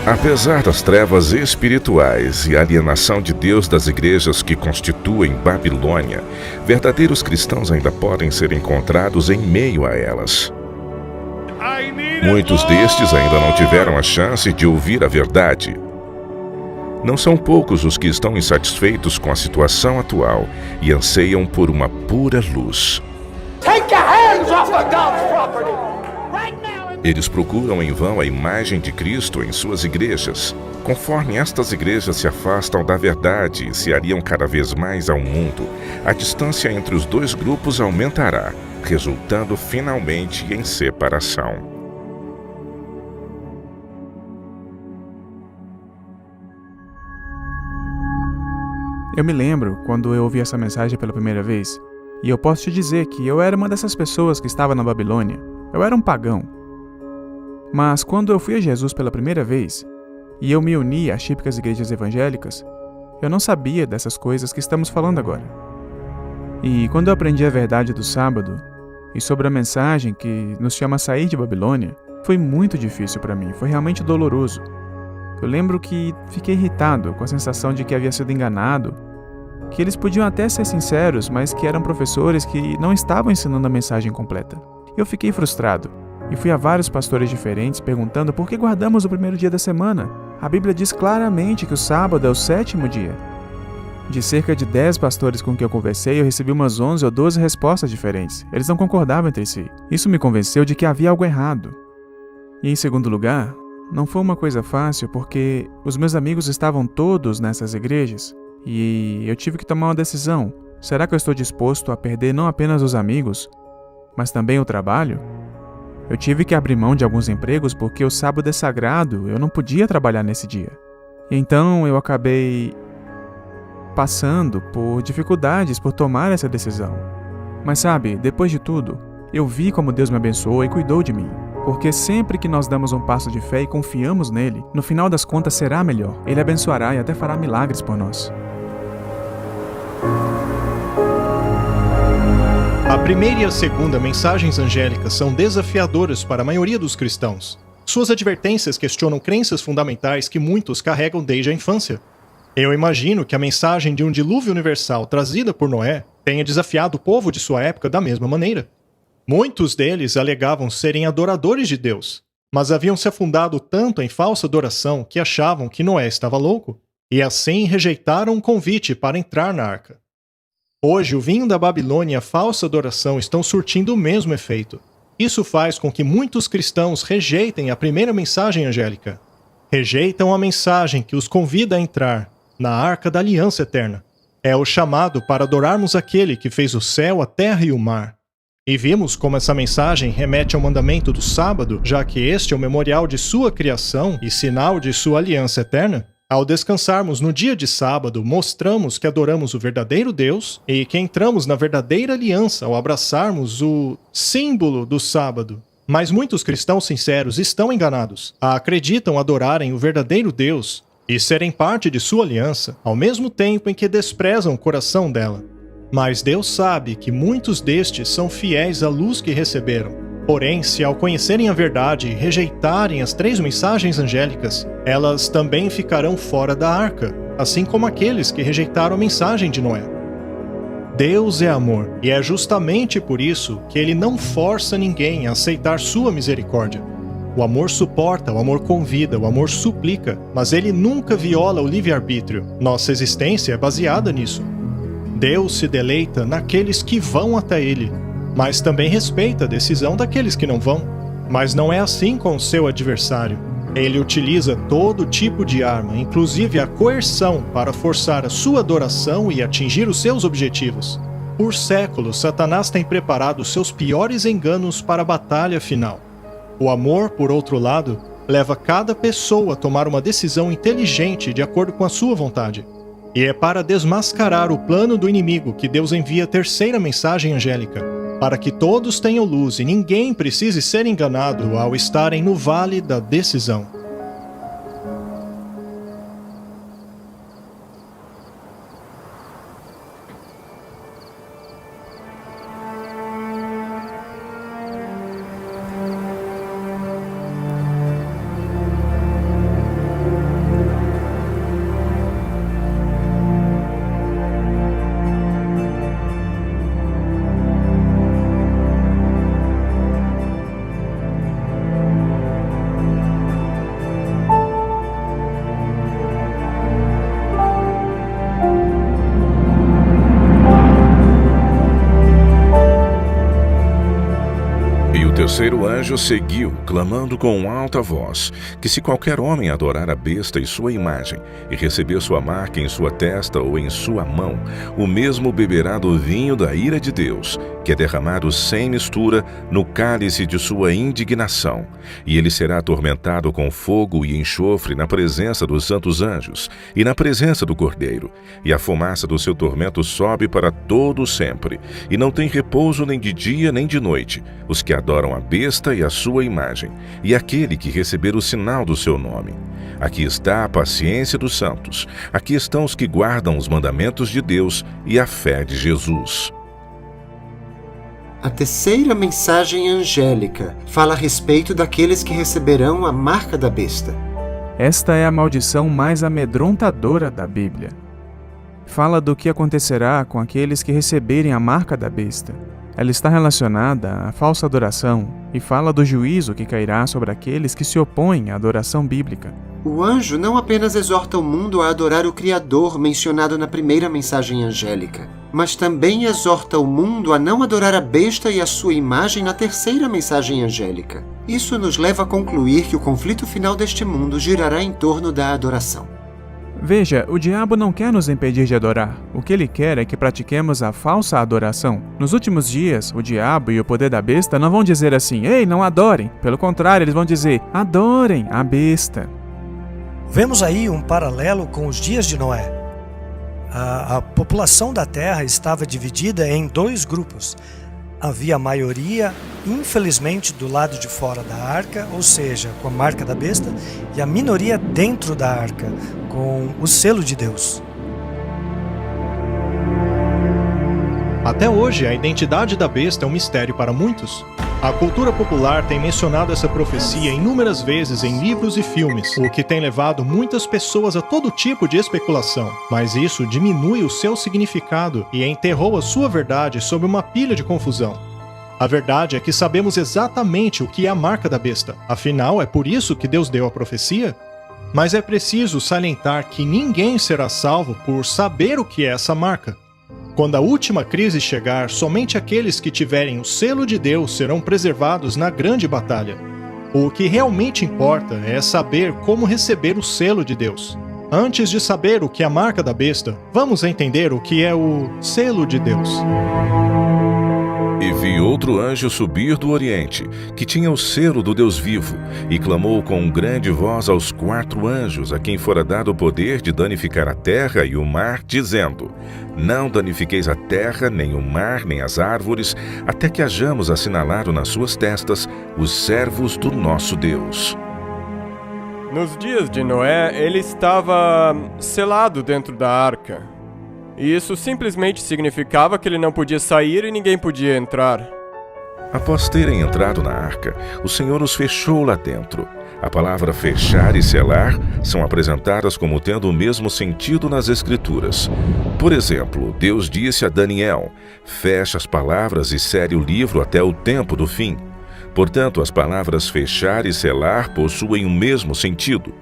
Apesar das trevas espirituais e alienação de Deus das igrejas que constituem Babilônia, verdadeiros cristãos ainda podem ser encontrados em meio a elas. Muitos destes ainda não tiveram a chance de ouvir a verdade. Não são poucos os que estão insatisfeitos com a situação atual e anseiam por uma pura luz. Eles procuram em vão a imagem de Cristo em suas igrejas. Conforme estas igrejas se afastam da verdade e se aliam cada vez mais ao mundo, a distância entre os dois grupos aumentará, resultando finalmente em separação. Eu me lembro quando eu ouvi essa mensagem pela primeira vez, e eu posso te dizer que eu era uma dessas pessoas que estava na Babilônia. Eu era um pagão. Mas quando eu fui a Jesus pela primeira vez, e eu me uni às típicas igrejas evangélicas, eu não sabia dessas coisas que estamos falando agora. E quando eu aprendi a verdade do sábado, e sobre a mensagem que nos chama a sair de Babilônia, foi muito difícil para mim, foi realmente doloroso. Eu lembro que fiquei irritado com a sensação de que havia sido enganado, que eles podiam até ser sinceros, mas que eram professores que não estavam ensinando a mensagem completa. Eu fiquei frustrado. E fui a vários pastores diferentes perguntando por que guardamos o primeiro dia da semana. A Bíblia diz claramente que o sábado é o 7º dia. De cerca de 10 pastores com quem eu conversei, eu recebi umas 11 ou 12 respostas diferentes. Eles não concordavam entre si. Isso me convenceu de que havia algo errado. E em segundo lugar, não foi uma coisa fácil porque os meus amigos estavam todos nessas igrejas e eu tive que tomar uma decisão. Será que eu estou disposto a perder não apenas os amigos, mas também o trabalho? Eu tive que abrir mão de alguns empregos porque o sábado é sagrado, eu não podia trabalhar nesse dia. E então eu acabei passando por dificuldades por tomar essa decisão. Mas sabe, depois de tudo, eu vi como Deus me abençoou e cuidou de mim. Porque sempre que nós damos um passo de fé e confiamos nele, no final das contas será melhor. Ele abençoará e até fará milagres por nós. A primeira e a segunda mensagens angélicas são desafiadoras para a maioria dos cristãos. Suas advertências questionam crenças fundamentais que muitos carregam desde a infância. Eu imagino que a mensagem de um dilúvio universal trazida por Noé tenha desafiado o povo de sua época da mesma maneira. Muitos deles alegavam serem adoradores de Deus, mas haviam se afundado tanto em falsa adoração que achavam que Noé estava louco, e assim rejeitaram o convite para entrar na arca. Hoje, o vinho da Babilônia e a falsa adoração estão surtindo o mesmo efeito. Isso faz com que muitos cristãos rejeitem a primeira mensagem angélica. Rejeitam a mensagem que os convida a entrar na arca da aliança eterna. É o chamado para adorarmos aquele que fez o céu, a terra e o mar. E vimos como essa mensagem remete ao mandamento do sábado, já que este é o memorial de sua criação e sinal de sua aliança eterna. Ao descansarmos no dia de sábado, mostramos que adoramos o verdadeiro Deus e que entramos na verdadeira aliança ao abraçarmos o símbolo do sábado. Mas muitos cristãos sinceros estão enganados. Acreditam adorarem o verdadeiro Deus e serem parte de sua aliança, ao mesmo tempo em que desprezam o coração dela. Mas Deus sabe que muitos destes são fiéis à luz que receberam. Porém, se ao conhecerem a verdade e rejeitarem as 3 mensagens angélicas, elas também ficarão fora da arca, assim como aqueles que rejeitaram a mensagem de Noé. Deus é amor, e é justamente por isso que Ele não força ninguém a aceitar sua misericórdia. O amor suporta, o amor convida, o amor suplica, mas Ele nunca viola o livre-arbítrio. Nossa existência é baseada nisso. Deus se deleita naqueles que vão até Ele, mas também respeita a decisão daqueles que não vão. Mas não é assim com o seu adversário. Ele utiliza todo tipo de arma, inclusive a coerção, para forçar a sua adoração e atingir os seus objetivos. Por séculos, Satanás tem preparado seus piores enganos para a batalha final. O amor, por outro lado, leva cada pessoa a tomar uma decisão inteligente de acordo com a sua vontade. E é para desmascarar o plano do inimigo que Deus envia a terceira mensagem angélica, para que todos tenham luz e ninguém precise ser enganado ao estarem no vale da decisão. O terceiro anjo seguiu, clamando com alta voz, que se qualquer homem adorar a besta e sua imagem, e receber sua marca em sua testa ou em sua mão, o mesmo beberá do vinho da ira de Deus, que é derramado sem mistura no cálice de sua indignação, e ele será atormentado com fogo e enxofre na presença dos santos anjos e na presença do Cordeiro, e a fumaça do seu tormento sobe para todo sempre, e não tem repouso nem de dia nem de noite, os que adoram a besta e a sua imagem, e aquele que receber o sinal do seu nome. Aqui está a paciência dos santos, aqui estão os que guardam os mandamentos de Deus e a fé de Jesus. A terceira mensagem angélica fala a respeito daqueles que receberão a marca da besta. Esta é a maldição mais amedrontadora da Bíblia. Fala do que acontecerá com aqueles que receberem a marca da besta. Ela está relacionada à falsa adoração e fala do juízo que cairá sobre aqueles que se opõem à adoração bíblica. O anjo não apenas exorta o mundo a adorar o Criador mencionado na primeira mensagem angélica, mas também exorta o mundo a não adorar a besta e a sua imagem na terceira mensagem angélica. Isso nos leva a concluir que o conflito final deste mundo girará em torno da adoração. Veja, o diabo não quer nos impedir de adorar. O que ele quer é que pratiquemos a falsa adoração. Nos últimos dias, o diabo e o poder da besta não vão dizer assim, ei, não adorem. Pelo contrário, eles vão dizer, adorem a besta. Vemos aí um paralelo com os dias de Noé. A população da terra estava dividida em 2 grupos. Havia a maioria, infelizmente, do lado de fora da arca, ou seja, com a marca da besta, e a minoria dentro da arca, com o selo de Deus. Até hoje, a identidade da besta é um mistério para muitos. A cultura popular tem mencionado essa profecia inúmeras vezes em livros e filmes, o que tem levado muitas pessoas a todo tipo de especulação, mas isso diminui o seu significado e enterrou a sua verdade sob uma pilha de confusão. A verdade é que sabemos exatamente o que é a marca da besta, afinal é por isso que Deus deu a profecia. Mas é preciso salientar que ninguém será salvo por saber o que é essa marca. Quando a última crise chegar, somente aqueles que tiverem o selo de Deus serão preservados na grande batalha. O que realmente importa é saber como receber o selo de Deus. Antes de saber o que é a marca da besta, vamos entender o que é o selo de Deus. E vi outro anjo subir do oriente, que tinha o selo do Deus vivo, e clamou com grande voz aos 4 anjos, a quem fora dado o poder de danificar a terra e o mar, dizendo: Não danifiqueis a terra, nem o mar, nem as árvores, até que hajamos assinalado nas suas testas os servos do nosso Deus. Nos dias de Noé, ele estava selado dentro da arca. E isso simplesmente significava que ele não podia sair e ninguém podia entrar. Após terem entrado na arca, o Senhor os fechou lá dentro. A palavra fechar e selar são apresentadas como tendo o mesmo sentido nas Escrituras. Por exemplo, Deus disse a Daniel: fecha as palavras e sele o livro até o tempo do fim. Portanto, as palavras fechar e selar possuem o mesmo sentido.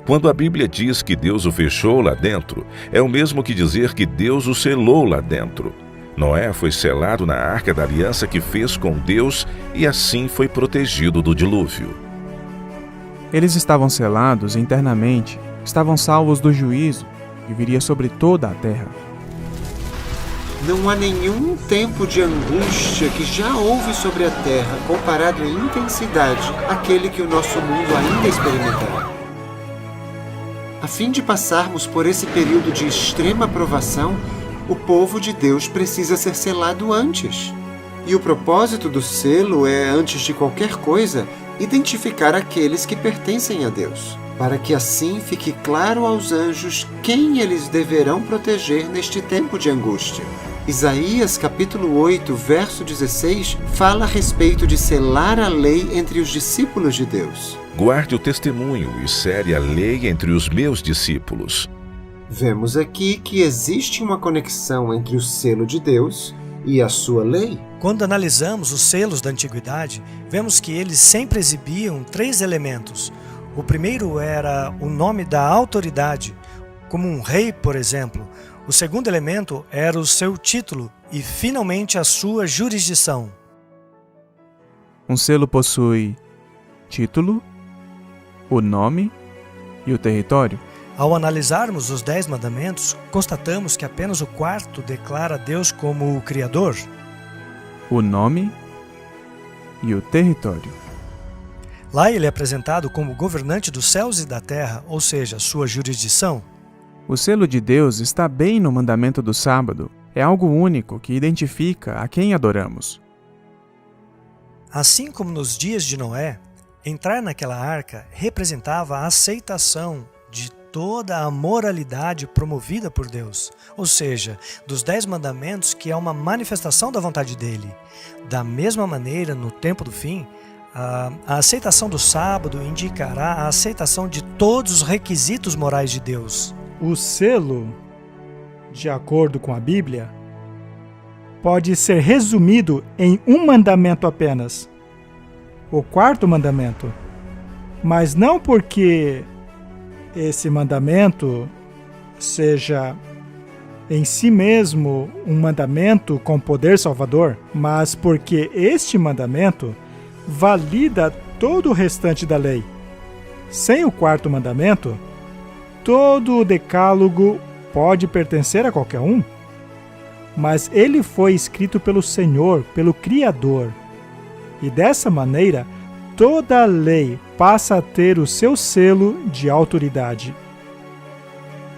Quando a Bíblia diz que Deus o fechou lá dentro, é o mesmo que dizer que Deus o selou lá dentro. Noé foi selado na arca da aliança que fez com Deus e assim foi protegido do dilúvio. Eles estavam selados internamente, estavam salvos do juízo que viria sobre toda a terra. Não há nenhum tempo de angústia que já houve sobre a terra comparado em intensidade àquele que o nosso mundo ainda experimentará. A fim de passarmos por esse período de extrema provação, o povo de Deus precisa ser selado antes. E o propósito do selo é, antes de qualquer coisa, identificar aqueles que pertencem a Deus, para que assim fique claro aos anjos quem eles deverão proteger neste tempo de angústia. Isaías capítulo 8, verso 16, fala a respeito de selar a lei entre os discípulos de Deus. Guarde o testemunho e sele a lei entre os meus discípulos. Vemos aqui que existe uma conexão entre o selo de Deus e a sua lei. Quando analisamos os selos da antiguidade, vemos que eles sempre exibiam 3 elementos. O primeiro era o nome da autoridade, como um rei, por exemplo. O segundo elemento era o seu título e, finalmente, a sua jurisdição. Um selo possui título, o nome e o território. Ao analisarmos os 10 mandamentos, constatamos que apenas o 4º declara Deus como o Criador. O nome e o território. Lá ele é apresentado como governante dos céus e da terra, ou seja, sua jurisdição. O selo de Deus está bem no mandamento do sábado. É algo único que identifica a quem adoramos. Assim como nos dias de Noé, entrar naquela arca representava a aceitação de toda a moralidade promovida por Deus, ou seja, dos 10 mandamentos, que é uma manifestação da vontade dele. Da mesma maneira, no tempo do fim, a aceitação do sábado indicará a aceitação de todos os requisitos morais de Deus. O selo, de acordo com a Bíblia, pode ser resumido em um mandamento apenas, o 4º mandamento, mas não porque esse mandamento seja em si mesmo um mandamento com poder salvador, mas porque este mandamento valida todo o restante da lei. Sem o 4º mandamento, todo o decálogo pode pertencer a qualquer um, mas ele foi escrito pelo Senhor, pelo Criador. E dessa maneira, toda a lei passa a ter o seu selo de autoridade.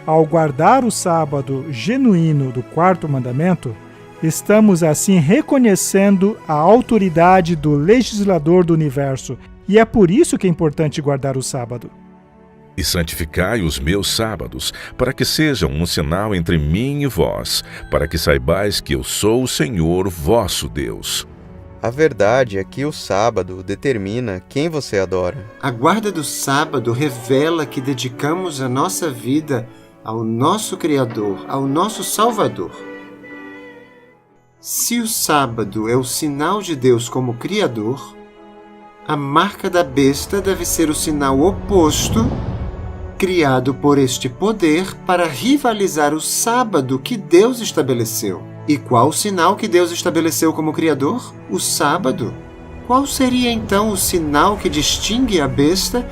Ao guardar o sábado genuíno do 4º mandamento, estamos assim reconhecendo a autoridade do legislador do universo, e é por isso que é importante guardar o sábado. E santificai os meus sábados, para que sejam um sinal entre mim e vós, para que saibais que eu sou o Senhor vosso Deus. A verdade é que o sábado determina quem você adora. A guarda do sábado revela que dedicamos a nossa vida ao nosso Criador, ao nosso Salvador. Se o sábado é o sinal de Deus como Criador, a marca da besta deve ser o sinal oposto, criado por este poder para rivalizar o sábado que Deus estabeleceu. E qual o sinal que Deus estabeleceu como Criador? O sábado. Qual seria então o sinal que distingue a besta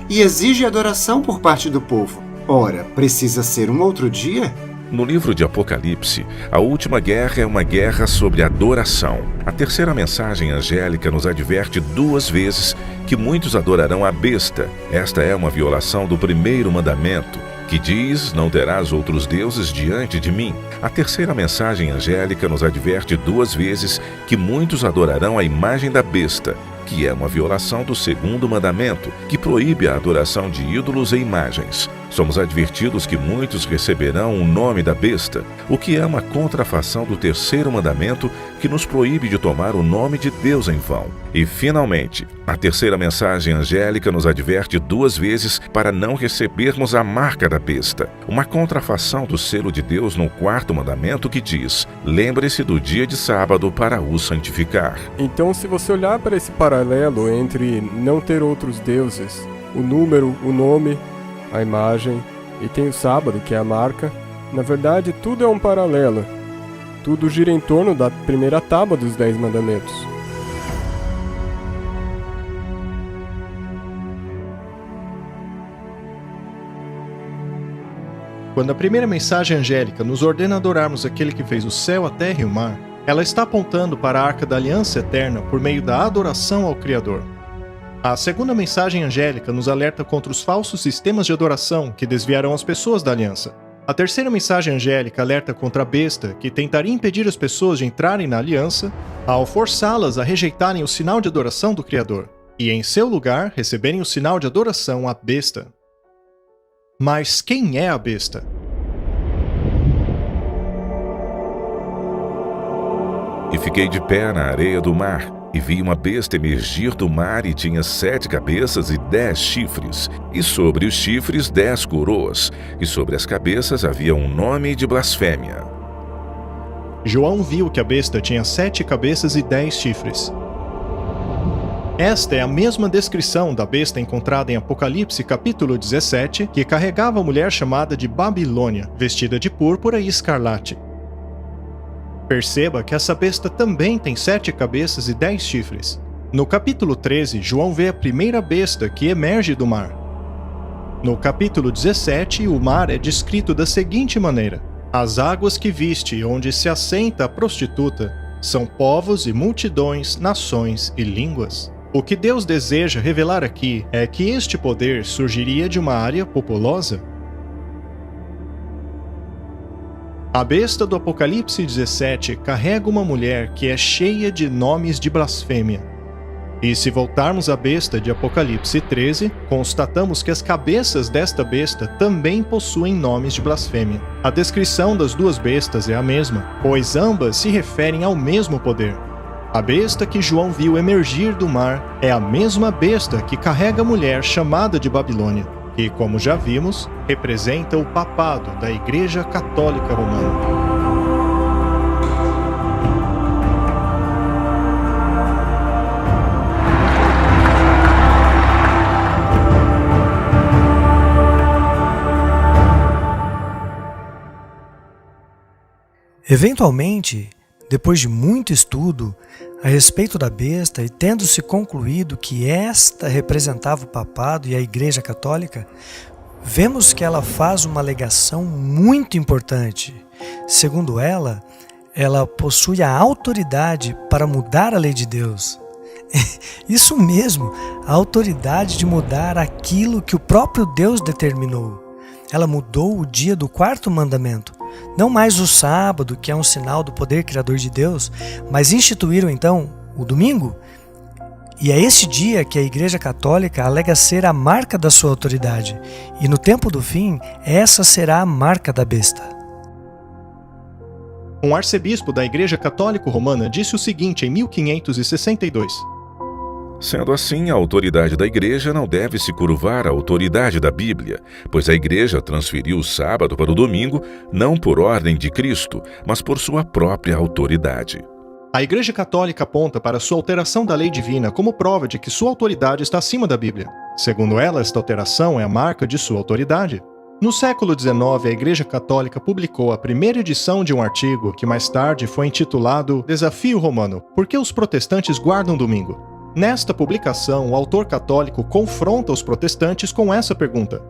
e exige adoração por parte do povo? Ora, precisa ser um outro dia? No livro de Apocalipse, a última guerra é uma guerra sobre adoração. A terceira mensagem angélica nos adverte 2 vezes que muitos adorarão a besta. Esta é uma violação do primeiro mandamento, que diz: não terás outros deuses diante de mim. A terceira mensagem angélica nos adverte 2 vezes que muitos adorarão a imagem da besta, que é uma violação do segundo mandamento, que proíbe a adoração de ídolos e imagens. Somos advertidos que muitos receberão o nome da besta, o que é uma contrafação do terceiro mandamento, que nos proíbe de tomar o nome de Deus em vão. E, finalmente, a terceira mensagem angélica nos adverte 2 vezes para não recebermos a marca da besta, uma contrafação do selo de Deus no quarto mandamento, que diz: lembre-se do dia de sábado para o santificar. Então, se você olhar para esse paralelo entre não ter outros deuses, o número, o nome, a imagem, e tem o sábado, que é a marca, na verdade tudo é um paralelo. Tudo gira em torno da primeira tábua dos 10 mandamentos. Quando a primeira mensagem angélica nos ordena adorarmos aquele que fez o céu, a terra e o mar, ela está apontando para a Arca da Aliança Eterna por meio da adoração ao Criador. A segunda mensagem angélica nos alerta contra os falsos sistemas de adoração que desviarão as pessoas da aliança. A terceira mensagem angélica alerta contra a besta, que tentaria impedir as pessoas de entrarem na aliança ao forçá-las a rejeitarem o sinal de adoração do Criador e, em seu lugar, receberem o sinal de adoração à besta. Mas quem é a besta? E fiquei de pé na areia do mar, e vi uma besta emergir do mar, e tinha 7 cabeças e 10 chifres, e sobre os chifres 10 coroas, e sobre as cabeças havia um nome de blasfêmia. João viu que a besta tinha 7 cabeças e 10 chifres. Esta é a mesma descrição da besta encontrada em Apocalipse capítulo 17, que carregava a mulher chamada de Babilônia, vestida de púrpura e escarlate. Perceba que essa besta também tem 7 cabeças e 10 chifres. No capítulo 13, João vê a primeira besta que emerge do mar. No capítulo 17, o mar é descrito da seguinte maneira: as águas que viste, onde se assenta a prostituta, são povos e multidões, nações e línguas. O que Deus deseja revelar aqui é que este poder surgiria de uma área populosa. A besta do Apocalipse 17 carrega uma mulher que é cheia de nomes de blasfêmia. E se voltarmos à besta de Apocalipse 13, constatamos que as cabeças desta besta também possuem nomes de blasfêmia. A descrição das 2 bestas é a mesma, pois ambas se referem ao mesmo poder. A besta que João viu emergir do mar é a mesma besta que carrega a mulher chamada de Babilônia, que, como já vimos, representa o papado da Igreja Católica Romana. Eventualmente, depois de muito estudo a respeito da besta e tendo-se concluído que esta representava o papado e a Igreja Católica, vemos que ela faz uma alegação muito importante. Segundo ela possui a autoridade para mudar a lei de Deus. Isso mesmo, a autoridade de mudar aquilo que o próprio Deus determinou. Ela mudou o dia do 4º mandamento. Não mais o sábado, que é um sinal do poder criador de Deus, mas instituíram então o domingo. E é esse dia que a Igreja Católica alega ser a marca da sua autoridade. E no tempo do fim, essa será a marca da besta. Um arcebispo da Igreja Católica Romana disse o seguinte em 1562: Sendo assim, a autoridade da Igreja não deve se curvar à autoridade da Bíblia, pois a Igreja transferiu o sábado para o domingo não por ordem de Cristo, mas por sua própria autoridade. A Igreja Católica aponta para sua alteração da lei divina como prova de que sua autoridade está acima da Bíblia. Segundo ela, esta alteração é a marca de sua autoridade. No século XIX, a Igreja Católica publicou a primeira edição de um artigo que mais tarde foi intitulado Desafio Romano: Por que os protestantes guardam domingo? Nesta publicação, o autor católico confronta os protestantes com essa pergunta: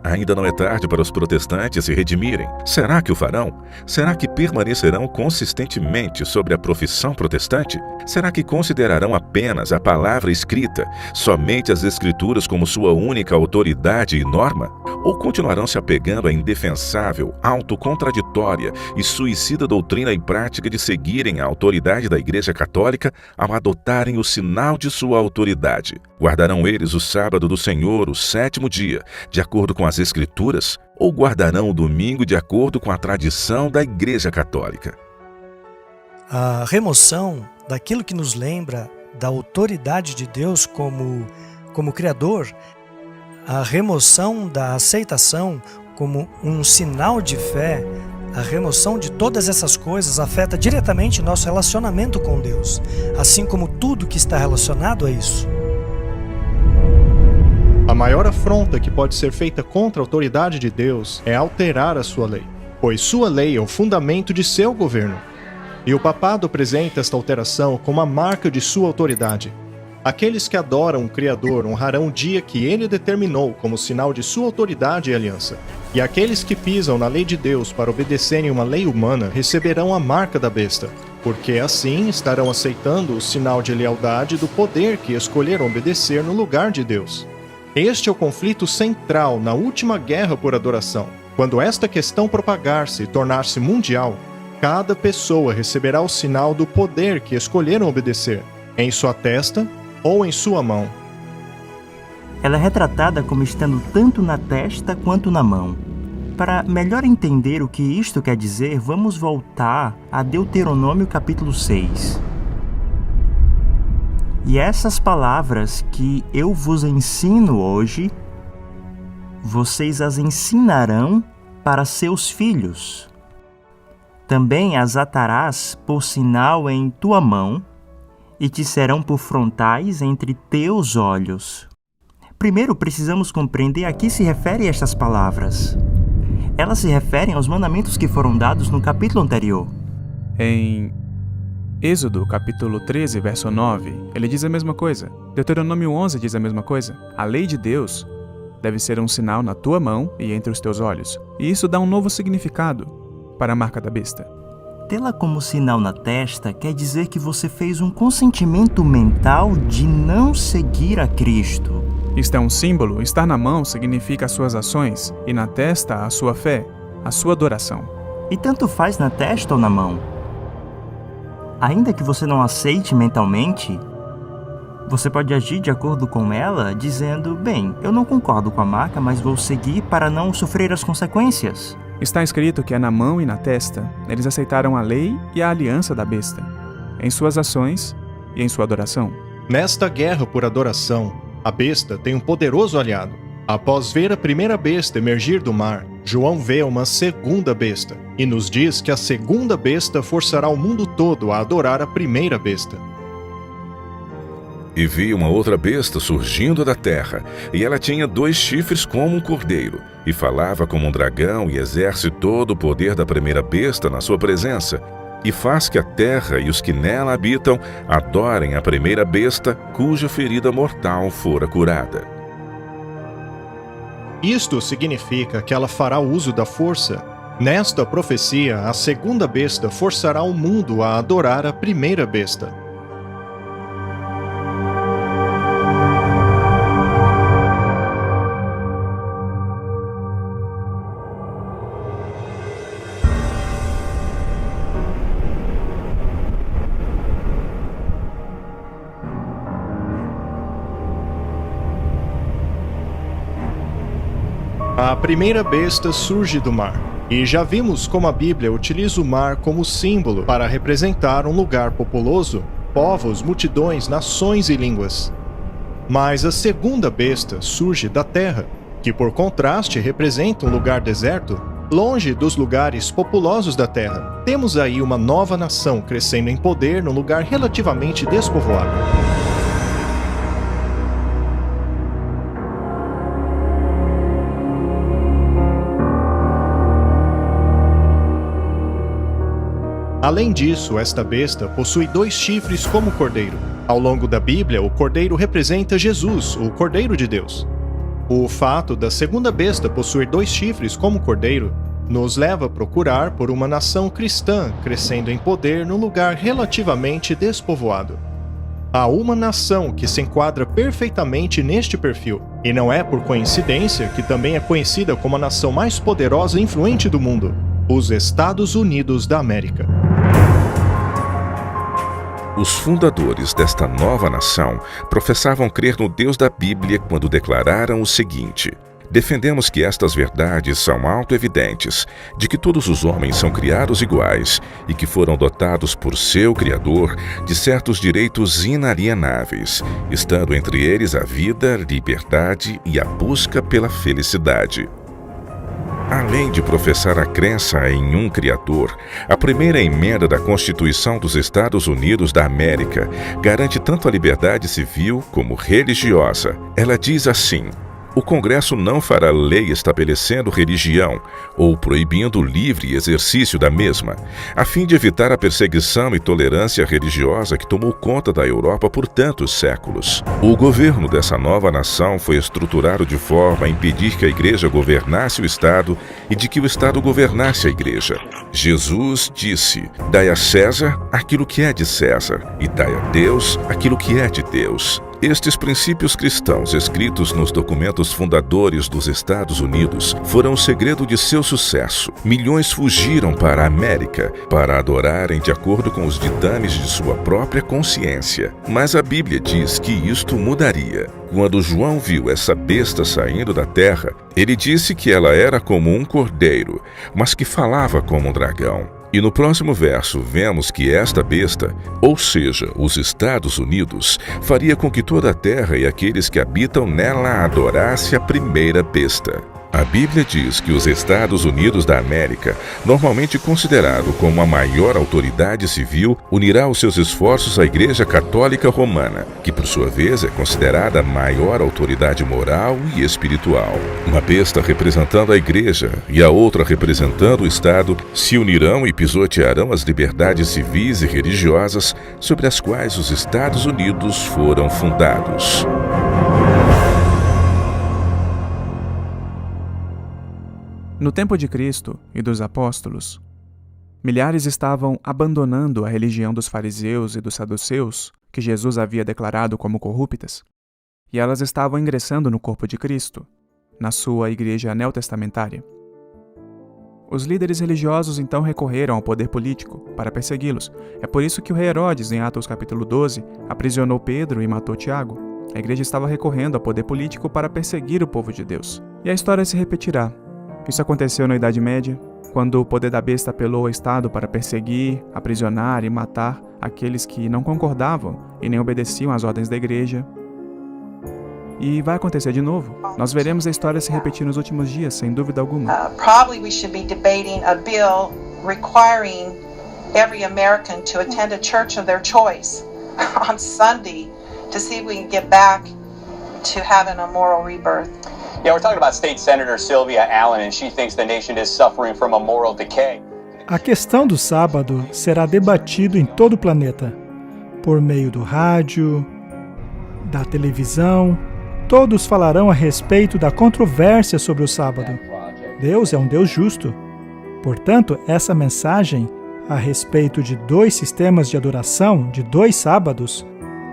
Ainda não é tarde para os protestantes se redimirem. Será que o farão? Será que permanecerão consistentemente sobre a profissão protestante? Será que considerarão apenas a palavra escrita, somente as Escrituras como sua única autoridade e norma? Ou continuarão se apegando à indefensável, autocontraditória e suicida doutrina e prática de seguirem a autoridade da Igreja Católica ao adotarem o sinal de sua autoridade? Guardarão eles o sábado do Senhor, o 7º dia, de acordo com as Escrituras, ou guardarão o domingo de acordo com a tradição da Igreja Católica? A remoção daquilo que nos lembra da autoridade de Deus como Criador, a remoção da aceitação como um sinal de fé, a remoção de todas essas coisas afeta diretamente nosso relacionamento com Deus, assim como tudo que está relacionado a isso. A maior afronta que pode ser feita contra a autoridade de Deus é alterar a sua lei, pois sua lei é o fundamento de seu governo. E o papado apresenta esta alteração como a marca de sua autoridade. Aqueles que adoram o Criador honrarão o dia que ele determinou como sinal de sua autoridade e aliança. E aqueles que pisam na lei de Deus para obedecerem uma lei humana receberão a marca da besta, porque assim estarão aceitando o sinal de lealdade do poder que escolheram obedecer no lugar de Deus. Este é o conflito central na última guerra por adoração. Quando esta questão propagar-se e tornar-se mundial, cada pessoa receberá o sinal do poder que escolheram obedecer, em sua testa ou em sua mão. Ela é retratada como estando tanto na testa quanto na mão. Para melhor entender o que isto quer dizer, vamos voltar a Deuteronômio capítulo 6. E essas palavras que eu vos ensino hoje, vocês as ensinarão para seus filhos. Também as atarás por sinal em tua mão, e te serão por frontais entre teus olhos. Primeiro, precisamos compreender a que se refere estas palavras. Elas se referem aos mandamentos que foram dados no capítulo anterior. Em Êxodo, capítulo 13, verso 9, ele diz a mesma coisa. Deuteronômio 11 diz a mesma coisa. A lei de Deus deve ser um sinal na tua mão e entre os teus olhos. E isso dá um novo significado para a marca da besta. Tê-la como sinal na testa quer dizer que você fez um consentimento mental de não seguir a Cristo. Isto é um símbolo. Estar na mão significa as suas ações e na testa a sua fé, a sua adoração. E tanto faz na testa ou na mão. Ainda que você não aceite mentalmente, você pode agir de acordo com ela, dizendo, bem, eu não concordo com a marca, mas vou seguir para não sofrer as consequências. Está escrito que é na mão e na testa. Eles aceitaram a lei e a aliança da besta, em suas ações e em sua adoração. Nesta guerra por adoração, a besta tem um poderoso aliado. Após ver a primeira besta emergir do mar, João vê uma segunda besta, e nos diz que a segunda besta forçará o mundo todo a adorar a primeira besta. E vi uma outra besta surgindo da terra, e ela tinha 2 chifres como um cordeiro, e falava como um dragão, e exerce todo o poder da primeira besta na sua presença, e faz que a terra e os que nela habitam adorem a primeira besta, cuja ferida mortal fora curada. Isto significa que ela fará uso da força. Nesta profecia, a segunda besta forçará o mundo a adorar a primeira besta. A primeira besta surge do mar, e já vimos como a Bíblia utiliza o mar como símbolo para representar um lugar populoso, povos, multidões, nações e línguas. Mas a segunda besta surge da terra, que por contraste representa um lugar deserto, longe dos lugares populosos da terra. Temos aí uma nova nação crescendo em poder num lugar relativamente despovoado. Além disso, esta besta possui 2 chifres como cordeiro. Ao longo da Bíblia, o cordeiro representa Jesus, o Cordeiro de Deus. O fato da segunda besta possuir 2 chifres como cordeiro nos leva a procurar por uma nação cristã crescendo em poder num lugar relativamente despovoado. Há uma nação que se enquadra perfeitamente neste perfil, e não é por coincidência que também é conhecida como a nação mais poderosa e influente do mundo: os Estados Unidos da América. Os fundadores desta nova nação professavam crer no Deus da Bíblia quando declararam o seguinte: defendemos que estas verdades são autoevidentes, de que todos os homens são criados iguais e que foram dotados por seu Criador de certos direitos inalienáveis, estando entre eles a vida, liberdade e a busca pela felicidade. Além de professar a crença em um Criador, a primeira emenda da Constituição dos Estados Unidos da América garante tanto a liberdade civil como religiosa. Ela diz assim: o Congresso não fará lei estabelecendo religião ou proibindo o livre exercício da mesma, a fim de evitar a perseguição e tolerância religiosa que tomou conta da Europa por tantos séculos. O governo dessa nova nação foi estruturado de forma a impedir que a Igreja governasse o Estado e de que o Estado governasse a Igreja. Jesus disse: dai a César aquilo que é de César e dai a Deus aquilo que é de Deus. Estes princípios cristãos escritos nos documentos fundadores dos Estados Unidos foram o segredo de seu sucesso. Milhões fugiram para a América para adorarem de acordo com os ditames de sua própria consciência. Mas a Bíblia diz que isto mudaria. Quando João viu essa besta saindo da terra, ele disse que ela era como um cordeiro, mas que falava como um dragão. E no próximo verso vemos que esta besta, ou seja, os Estados Unidos, faria com que toda a terra e aqueles que habitam nela adorasse a primeira besta. A Bíblia diz que os Estados Unidos da América, normalmente considerado como a maior autoridade civil, unirá os seus esforços à Igreja Católica Romana, que por sua vez é considerada a maior autoridade moral e espiritual. Uma besta representando a Igreja e a outra representando o Estado se unirão e pisotearão as liberdades civis e religiosas sobre as quais os Estados Unidos foram fundados. No tempo de Cristo e dos apóstolos, milhares estavam abandonando a religião dos fariseus e dos saduceus, que Jesus havia declarado como corruptas, e elas estavam ingressando no corpo de Cristo, na sua igreja neotestamentária. Os líderes religiosos então recorreram ao poder político para persegui-los. É por isso que o rei Herodes, em Atos capítulo 12, aprisionou Pedro e matou Tiago. A igreja estava recorrendo ao poder político para perseguir o povo de Deus. E a história se repetirá. Isso aconteceu na Idade Média, quando o poder da besta apelou ao Estado para perseguir, aprisionar e matar aqueles que não concordavam e nem obedeciam às ordens da igreja. E vai acontecer de novo. Nós veremos a história se repetir nos últimos dias, sem dúvida alguma. Probably we should be debating a bill requiring every American to attend a church of their choice on Sunday to see if we can get back to having a moral rebirth. Yeah, we're talking about State Senator Sylvia Allen, and she thinks the nation is suffering from a moral decay. A questão do sábado será debatido em todo o planeta, por meio do rádio, da televisão. Todos falarão a respeito da controvérsia sobre o sábado. Deus é um Deus justo. Portanto, essa mensagem a respeito de 2 sistemas de adoração de 2 sábados,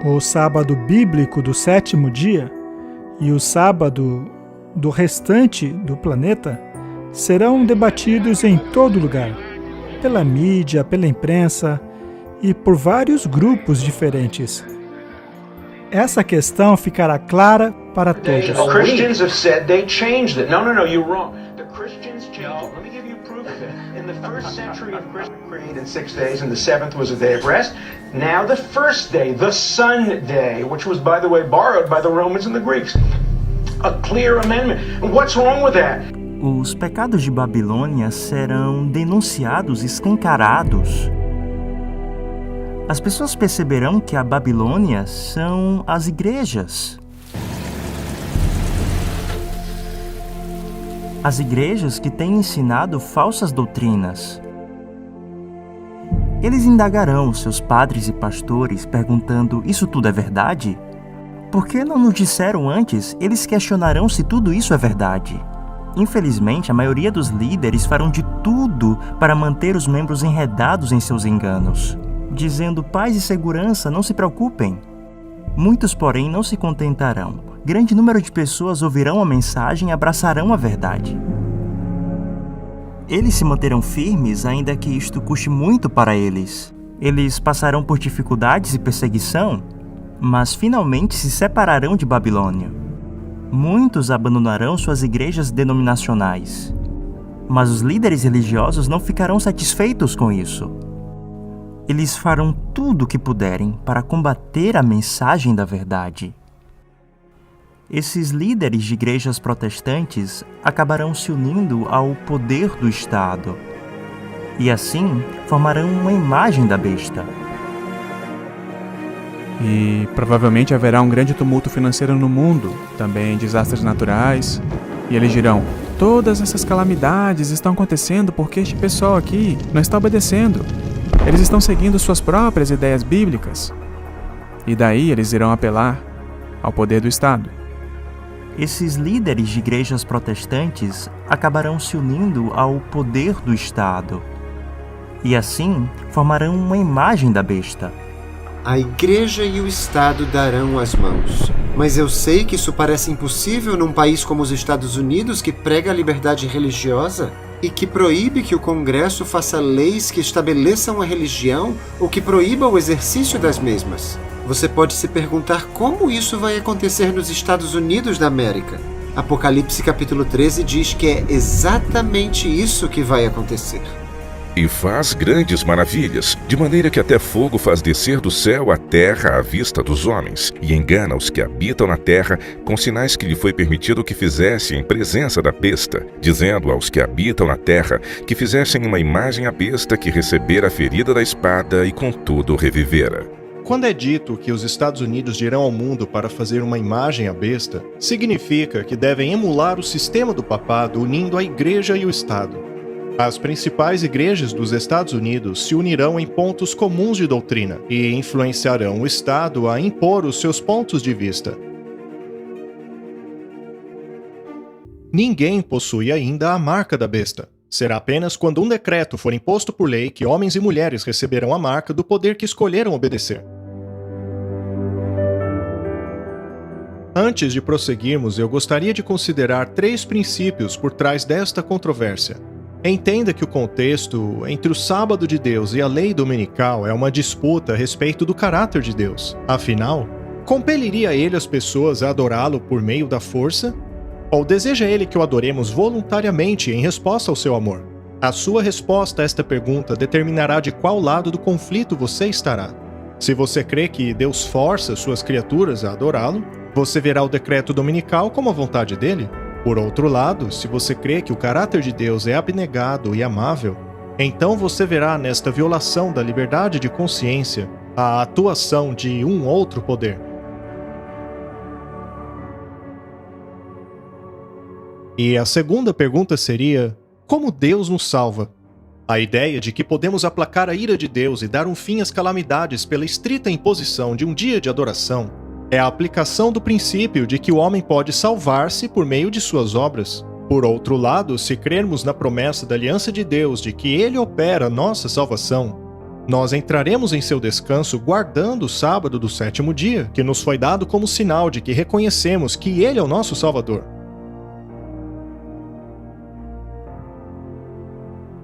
o sábado bíblico do 7º dia e o sábado do restante do planeta, serão debatidos em todo lugar, pela mídia, pela imprensa e por vários grupos diferentes. Essa questão ficará clara para todos. Christians have said they changed it. No, you're wrong. The Christians changed it. Let me give you proof of it. In the first century of Christian creed in 6 days, and the 7th was a day of rest. Now the first day, the sun day, which was, by the way, borrowed by the Romans and the Greeks. A clear amendment. And what's wrong with that? Os pecados de Babilônia serão denunciados, escancarados. As pessoas perceberão que a Babilônia são as igrejas. As igrejas que têm ensinado falsas doutrinas. Eles indagarão seus padres e pastores, perguntando: isso tudo é verdade? Por que não nos disseram antes? Eles questionarão se tudo isso é verdade. Infelizmente, a maioria dos líderes farão de tudo para manter os membros enredados em seus enganos, dizendo paz e segurança, não se preocupem. Muitos, porém, não se contentarão. Grande número de pessoas ouvirão a mensagem e abraçarão a verdade. Eles se manterão firmes, ainda que isto custe muito para eles. Eles passarão por dificuldades e perseguição, mas finalmente se separarão de Babilônia. Muitos abandonarão suas igrejas denominacionais, mas os líderes religiosos não ficarão satisfeitos com isso. Eles farão tudo o que puderem para combater a mensagem da verdade. Esses líderes de igrejas protestantes acabarão se unindo ao poder do Estado e assim formarão uma imagem da besta. E provavelmente haverá um grande tumulto financeiro no mundo, também desastres naturais, e eles dirão: todas essas calamidades estão acontecendo porque este pessoal aqui não está obedecendo. Eles estão seguindo suas próprias ideias bíblicas. E daí eles irão apelar ao poder do Estado. Esses líderes de igrejas protestantes acabarão se unindo ao poder do Estado e assim formarão uma imagem da besta. A igreja e o Estado darão as mãos. Mas eu sei que isso parece impossível num país como os Estados Unidos, que prega a liberdade religiosa e que proíbe que o Congresso faça leis que estabeleçam a religião ou que proíba o exercício das mesmas. Você pode se perguntar como isso vai acontecer nos Estados Unidos da América. Apocalipse capítulo 13 diz que é exatamente isso que vai acontecer. E faz grandes maravilhas, de maneira que até fogo faz descer do céu a terra à vista dos homens, e engana os que habitam na terra com sinais que lhe foi permitido que fizessem em presença da besta, dizendo aos que habitam na terra que fizessem uma imagem à besta que recebera a ferida da espada e contudo revivera. Quando é dito que os Estados Unidos dirão ao mundo para fazer uma imagem à besta, significa que devem emular o sistema do papado unindo a igreja e o Estado. As principais igrejas dos Estados Unidos se unirão em pontos comuns de doutrina e influenciarão o Estado a impor os seus pontos de vista. Ninguém possui ainda a marca da besta. Será apenas quando um decreto for imposto por lei que homens e mulheres receberão a marca do poder que escolheram obedecer. Antes de prosseguirmos, eu gostaria de considerar 3 princípios por trás desta controvérsia. Entenda que o contexto entre o sábado de Deus e a lei dominical é uma disputa a respeito do caráter de Deus. Afinal, compeliria ele as pessoas a adorá-lo por meio da força? Ou deseja ele que o adoremos voluntariamente em resposta ao seu amor? A sua resposta a esta pergunta determinará de qual lado do conflito você estará. Se você crê que Deus força suas criaturas a adorá-lo, você verá o decreto dominical como a vontade dele. Por outro lado, se você crê que o caráter de Deus é abnegado e amável, então você verá nesta violação da liberdade de consciência a atuação de um outro poder. E a segunda pergunta seria: como Deus nos salva? A ideia de que podemos aplacar a ira de Deus e dar um fim às calamidades pela estrita imposição de um dia de adoração é a aplicação do princípio de que o homem pode salvar-se por meio de suas obras. Por outro lado, se crermos na promessa da aliança de Deus de que Ele opera nossa salvação, nós entraremos em seu descanso guardando o sábado do 7º dia, que nos foi dado como sinal de que reconhecemos que Ele é o nosso Salvador.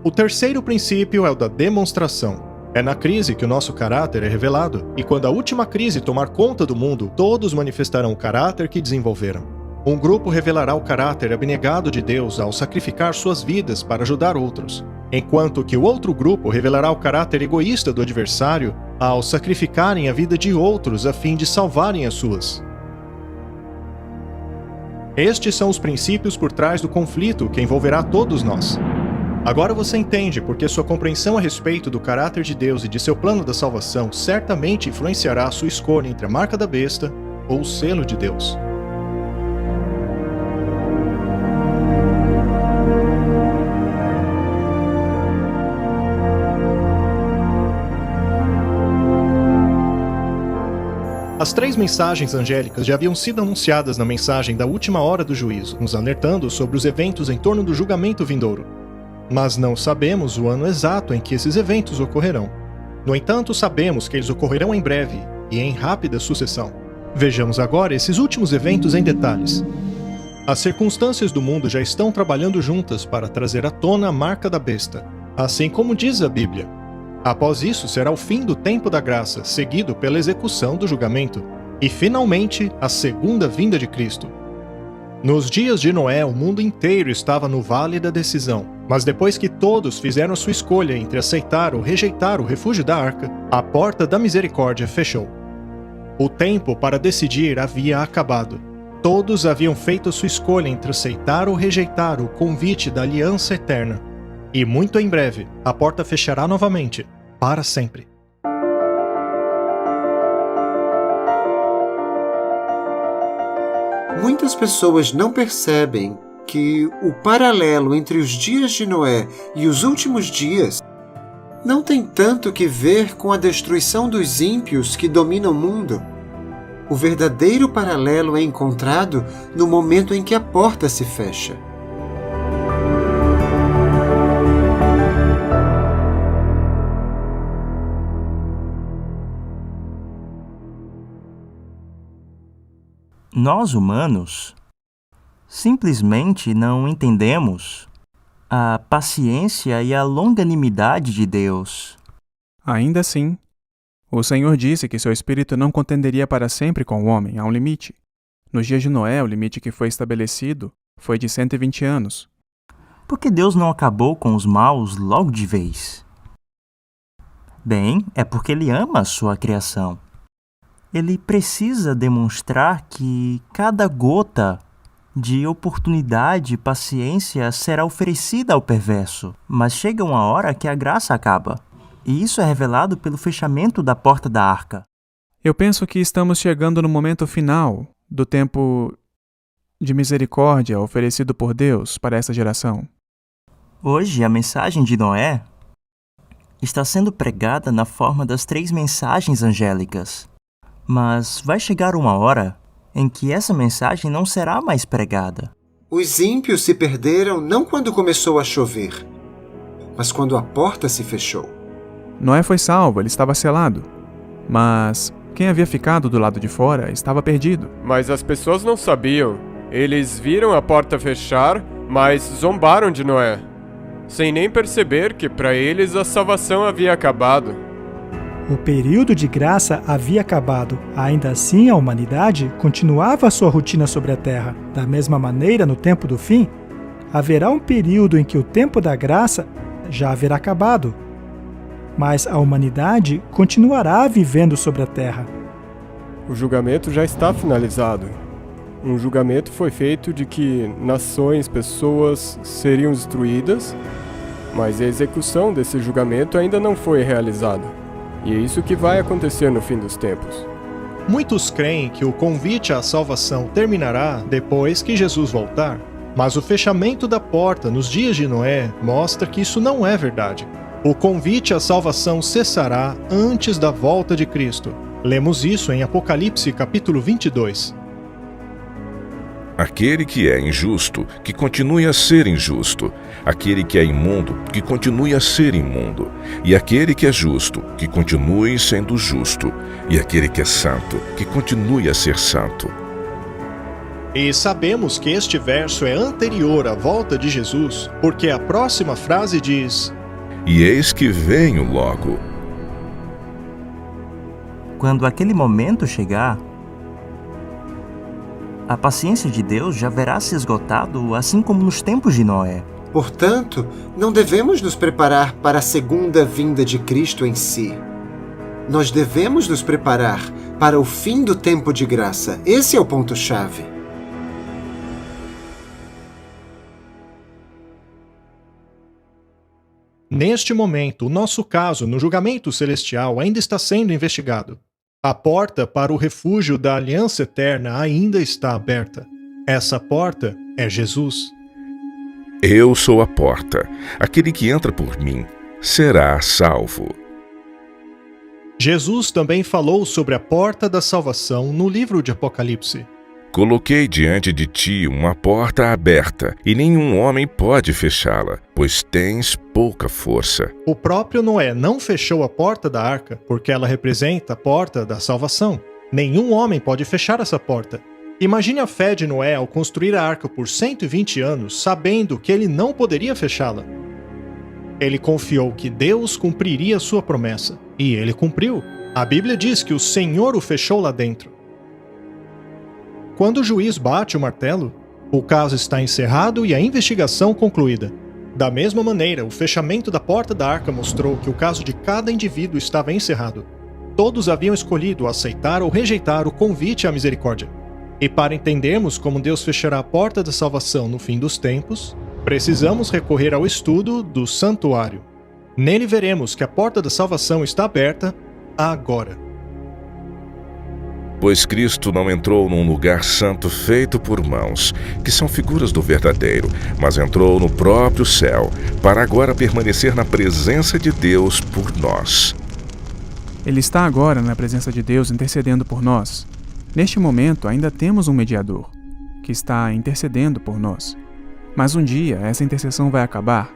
O terceiro princípio é o da demonstração. É na crise que o nosso caráter é revelado, e quando a última crise tomar conta do mundo, todos manifestarão o caráter que desenvolveram. Um grupo revelará o caráter abnegado de Deus ao sacrificar suas vidas para ajudar outros, enquanto que o outro grupo revelará o caráter egoísta do adversário ao sacrificarem a vida de outros a fim de salvarem as suas. Estes são os princípios por trás do conflito que envolverá todos nós. Agora você entende porque sua compreensão a respeito do caráter de Deus e de seu plano da salvação certamente influenciará a sua escolha entre a marca da besta ou o selo de Deus. As 3 mensagens angélicas já haviam sido anunciadas na mensagem da última hora do juízo, nos alertando sobre os eventos em torno do julgamento vindouro. Mas não sabemos o ano exato em que esses eventos ocorrerão. No entanto, sabemos que eles ocorrerão em breve e em rápida sucessão. Vejamos agora esses últimos eventos em detalhes. As circunstâncias do mundo já estão trabalhando juntas para trazer à tona a marca da besta, assim como diz a Bíblia. Após isso será o fim do tempo da graça, seguido pela execução do julgamento, e finalmente a segunda vinda de Cristo. Nos dias de Noé, o mundo inteiro estava no vale da decisão, mas depois que todos fizeram sua escolha entre aceitar ou rejeitar o refúgio da arca, a porta da misericórdia fechou. O tempo para decidir havia acabado. Todos haviam feito sua escolha entre aceitar ou rejeitar o convite da aliança eterna. E muito em breve, a porta fechará novamente, para sempre. Muitas pessoas não percebem que o paralelo entre os dias de Noé e os últimos dias não tem tanto que ver com a destruição dos ímpios que dominam o mundo. O verdadeiro paralelo é encontrado no momento em que a porta se fecha. Nós, humanos, simplesmente não entendemos a paciência e a longanimidade de Deus. Ainda assim, o Senhor disse que seu Espírito não contenderia para sempre com o homem, há um limite. Nos dias de Noé, o limite que foi estabelecido foi de 120 anos. Por que Deus não acabou com os maus logo de vez? Bem, é porque Ele ama a sua criação. Ele precisa demonstrar que cada gota de oportunidade e paciência será oferecida ao perverso. Mas chega uma hora que a graça acaba. E isso é revelado pelo fechamento da porta da arca. Eu penso que estamos chegando no momento final do tempo de misericórdia oferecido por Deus para essa geração. Hoje, a mensagem de Noé está sendo pregada na forma das 3 mensagens angélicas. Mas vai chegar uma hora em que essa mensagem não será mais pregada. Os ímpios se perderam não quando começou a chover, mas quando a porta se fechou. Noé foi salvo, ele estava selado. Mas quem havia ficado do lado de fora estava perdido. Mas as pessoas não sabiam. Eles viram a porta fechar, mas zombaram de Noé, sem nem perceber que para eles a salvação havia acabado. O período de graça havia acabado. Ainda assim, a humanidade continuava a sua rotina sobre a terra. Da mesma maneira, no tempo do fim, haverá um período em que o tempo da graça já haverá acabado. Mas a humanidade continuará vivendo sobre a terra. O julgamento já está finalizado. Um julgamento foi feito de que nações, pessoas seriam destruídas, mas a execução desse julgamento ainda não foi realizada. E é isso que vai acontecer no fim dos tempos. Muitos creem que o convite à salvação terminará depois que Jesus voltar, mas o fechamento da porta nos dias de Noé mostra que isso não é verdade. O convite à salvação cessará antes da volta de Cristo. Lemos isso em Apocalipse capítulo 22. Aquele que é injusto, que continue a ser injusto. Aquele que é imundo, que continue a ser imundo. E aquele que é justo, que continue sendo justo. E aquele que é santo, que continue a ser santo. E sabemos que este verso é anterior à volta de Jesus, porque a próxima frase diz: E eis que venho logo. Quando aquele momento chegar, a paciência de Deus já verá se esgotado, assim como nos tempos de Noé. Portanto, não devemos nos preparar para a segunda vinda de Cristo em si. Nós devemos nos preparar para o fim do tempo de graça. Esse é o ponto-chave. Neste momento, o nosso caso no julgamento celestial ainda está sendo investigado. A porta para o refúgio da aliança eterna ainda está aberta. Essa porta é Jesus. Eu sou a porta. Aquele que entra por mim será salvo. Jesus também falou sobre a porta da salvação no livro de Apocalipse. Coloquei diante de ti uma porta aberta, e nenhum homem pode fechá-la, pois tens pouca força. O próprio Noé não fechou a porta da arca, porque ela representa a porta da salvação. Nenhum homem pode fechar essa porta. Imagine a fé de Noé ao construir a arca por 120 anos, sabendo que ele não poderia fechá-la. Ele confiou que Deus cumpriria sua promessa, e ele cumpriu. A Bíblia diz que o Senhor o fechou lá dentro. Quando o juiz bate o martelo, o caso está encerrado e a investigação concluída. Da mesma maneira, o fechamento da porta da arca mostrou que o caso de cada indivíduo estava encerrado. Todos haviam escolhido aceitar ou rejeitar o convite à misericórdia. E para entendermos como Deus fechará a porta da salvação no fim dos tempos, precisamos recorrer ao estudo do santuário. Nele veremos que a porta da salvação está aberta agora. Pois Cristo não entrou num lugar santo feito por mãos, que são figuras do verdadeiro, mas entrou no próprio céu, para agora permanecer na presença de Deus por nós. Ele está agora na presença de Deus intercedendo por nós. Neste momento ainda temos um mediador, que está intercedendo por nós. Mas um dia essa intercessão vai acabar.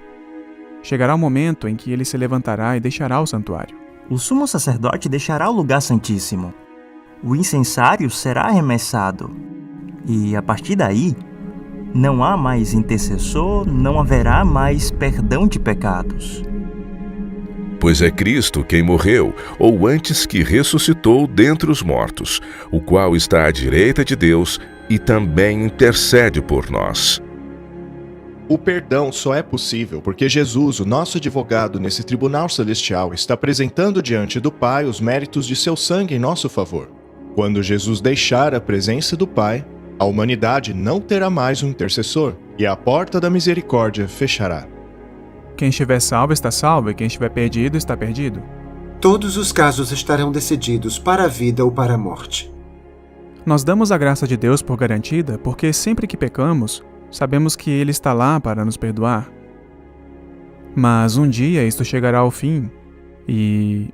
Chegará o momento em que ele se levantará e deixará o santuário. O sumo sacerdote deixará o lugar santíssimo. O incensário será arremessado. E a partir daí, não há mais intercessor, não haverá mais perdão de pecados. Pois é Cristo quem morreu, ou antes que ressuscitou dentre os mortos, o qual está à direita de Deus e também intercede por nós. O perdão só é possível porque Jesus, o nosso advogado nesse tribunal celestial, está apresentando diante do Pai os méritos de seu sangue em nosso favor. Quando Jesus deixar a presença do Pai, a humanidade não terá mais um intercessor, e a porta da misericórdia fechará. Quem estiver salvo está salvo, e quem estiver perdido está perdido. Todos os casos estarão decididos para a vida ou para a morte. Nós damos a graça de Deus por garantida, porque sempre que pecamos, sabemos que Ele está lá para nos perdoar. Mas um dia isto chegará ao fim, e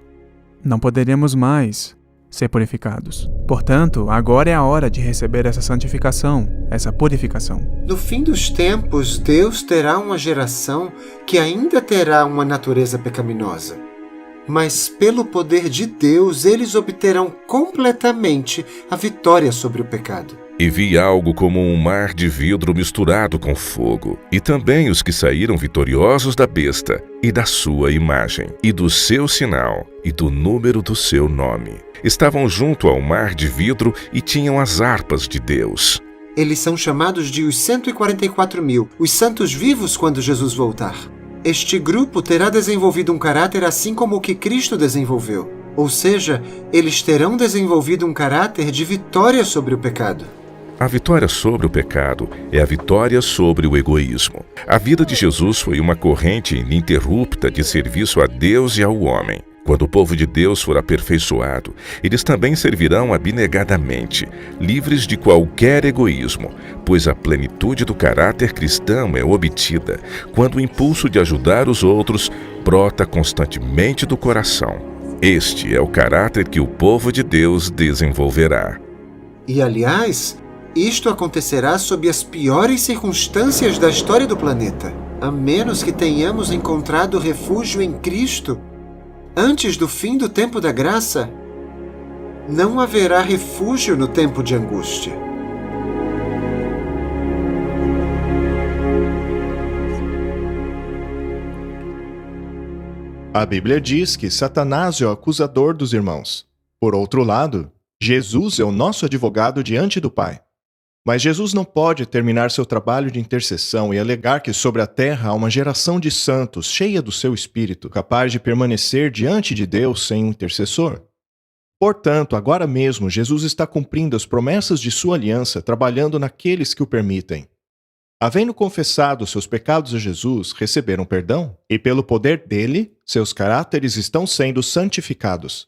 não poderemos mais ser purificados. Portanto, agora é a hora de receber essa santificação, essa purificação. No fim dos tempos, Deus terá uma geração que ainda terá uma natureza pecaminosa. Mas pelo poder de Deus, eles obterão completamente a vitória sobre o pecado. E vi algo como um mar de vidro misturado com fogo, e também os que saíram vitoriosos da besta, e da sua imagem, e do seu sinal, e do número do seu nome. Estavam junto ao mar de vidro e tinham as harpas de Deus. Eles são chamados de os 144.000, os santos vivos quando Jesus voltar. Este grupo terá desenvolvido um caráter assim como o que Cristo desenvolveu. Ou seja, eles terão desenvolvido um caráter de vitória sobre o pecado. A vitória sobre o pecado é a vitória sobre o egoísmo. A vida de Jesus foi uma corrente ininterrupta de serviço a Deus e ao homem. Quando o povo de Deus for aperfeiçoado, eles também servirão abnegadamente, livres de qualquer egoísmo, pois a plenitude do caráter cristão é obtida quando o impulso de ajudar os outros brota constantemente do coração. Este é o caráter que o povo de Deus desenvolverá. E, aliás, isto acontecerá sob as piores circunstâncias da história do planeta, a menos que tenhamos encontrado refúgio em Cristo. Antes do fim do tempo da graça, não haverá refúgio no tempo de angústia. A Bíblia diz que Satanás é o acusador dos irmãos. Por outro lado, Jesus é o nosso advogado diante do Pai. Mas Jesus não pode terminar seu trabalho de intercessão e alegar que sobre a terra há uma geração de santos cheia do seu espírito, capaz de permanecer diante de Deus sem um intercessor. Portanto, agora mesmo, Jesus está cumprindo as promessas de sua aliança, trabalhando naqueles que o permitem. Havendo confessado seus pecados a Jesus, receberam perdão, e pelo poder dele, seus caráteres estão sendo santificados.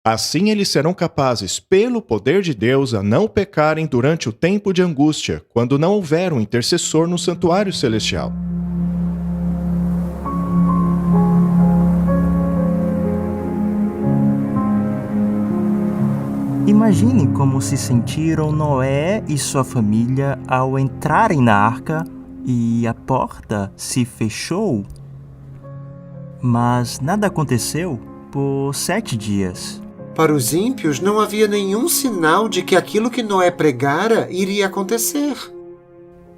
Assim eles serão capazes, pelo poder de Deus, a não pecarem durante o tempo de angústia, quando não houver um intercessor no santuário celestial. Imagine como se sentiram Noé e sua família ao entrarem na arca e a porta se fechou. Mas nada aconteceu por 7 dias. Para os ímpios não havia nenhum sinal de que aquilo que Noé pregara iria acontecer.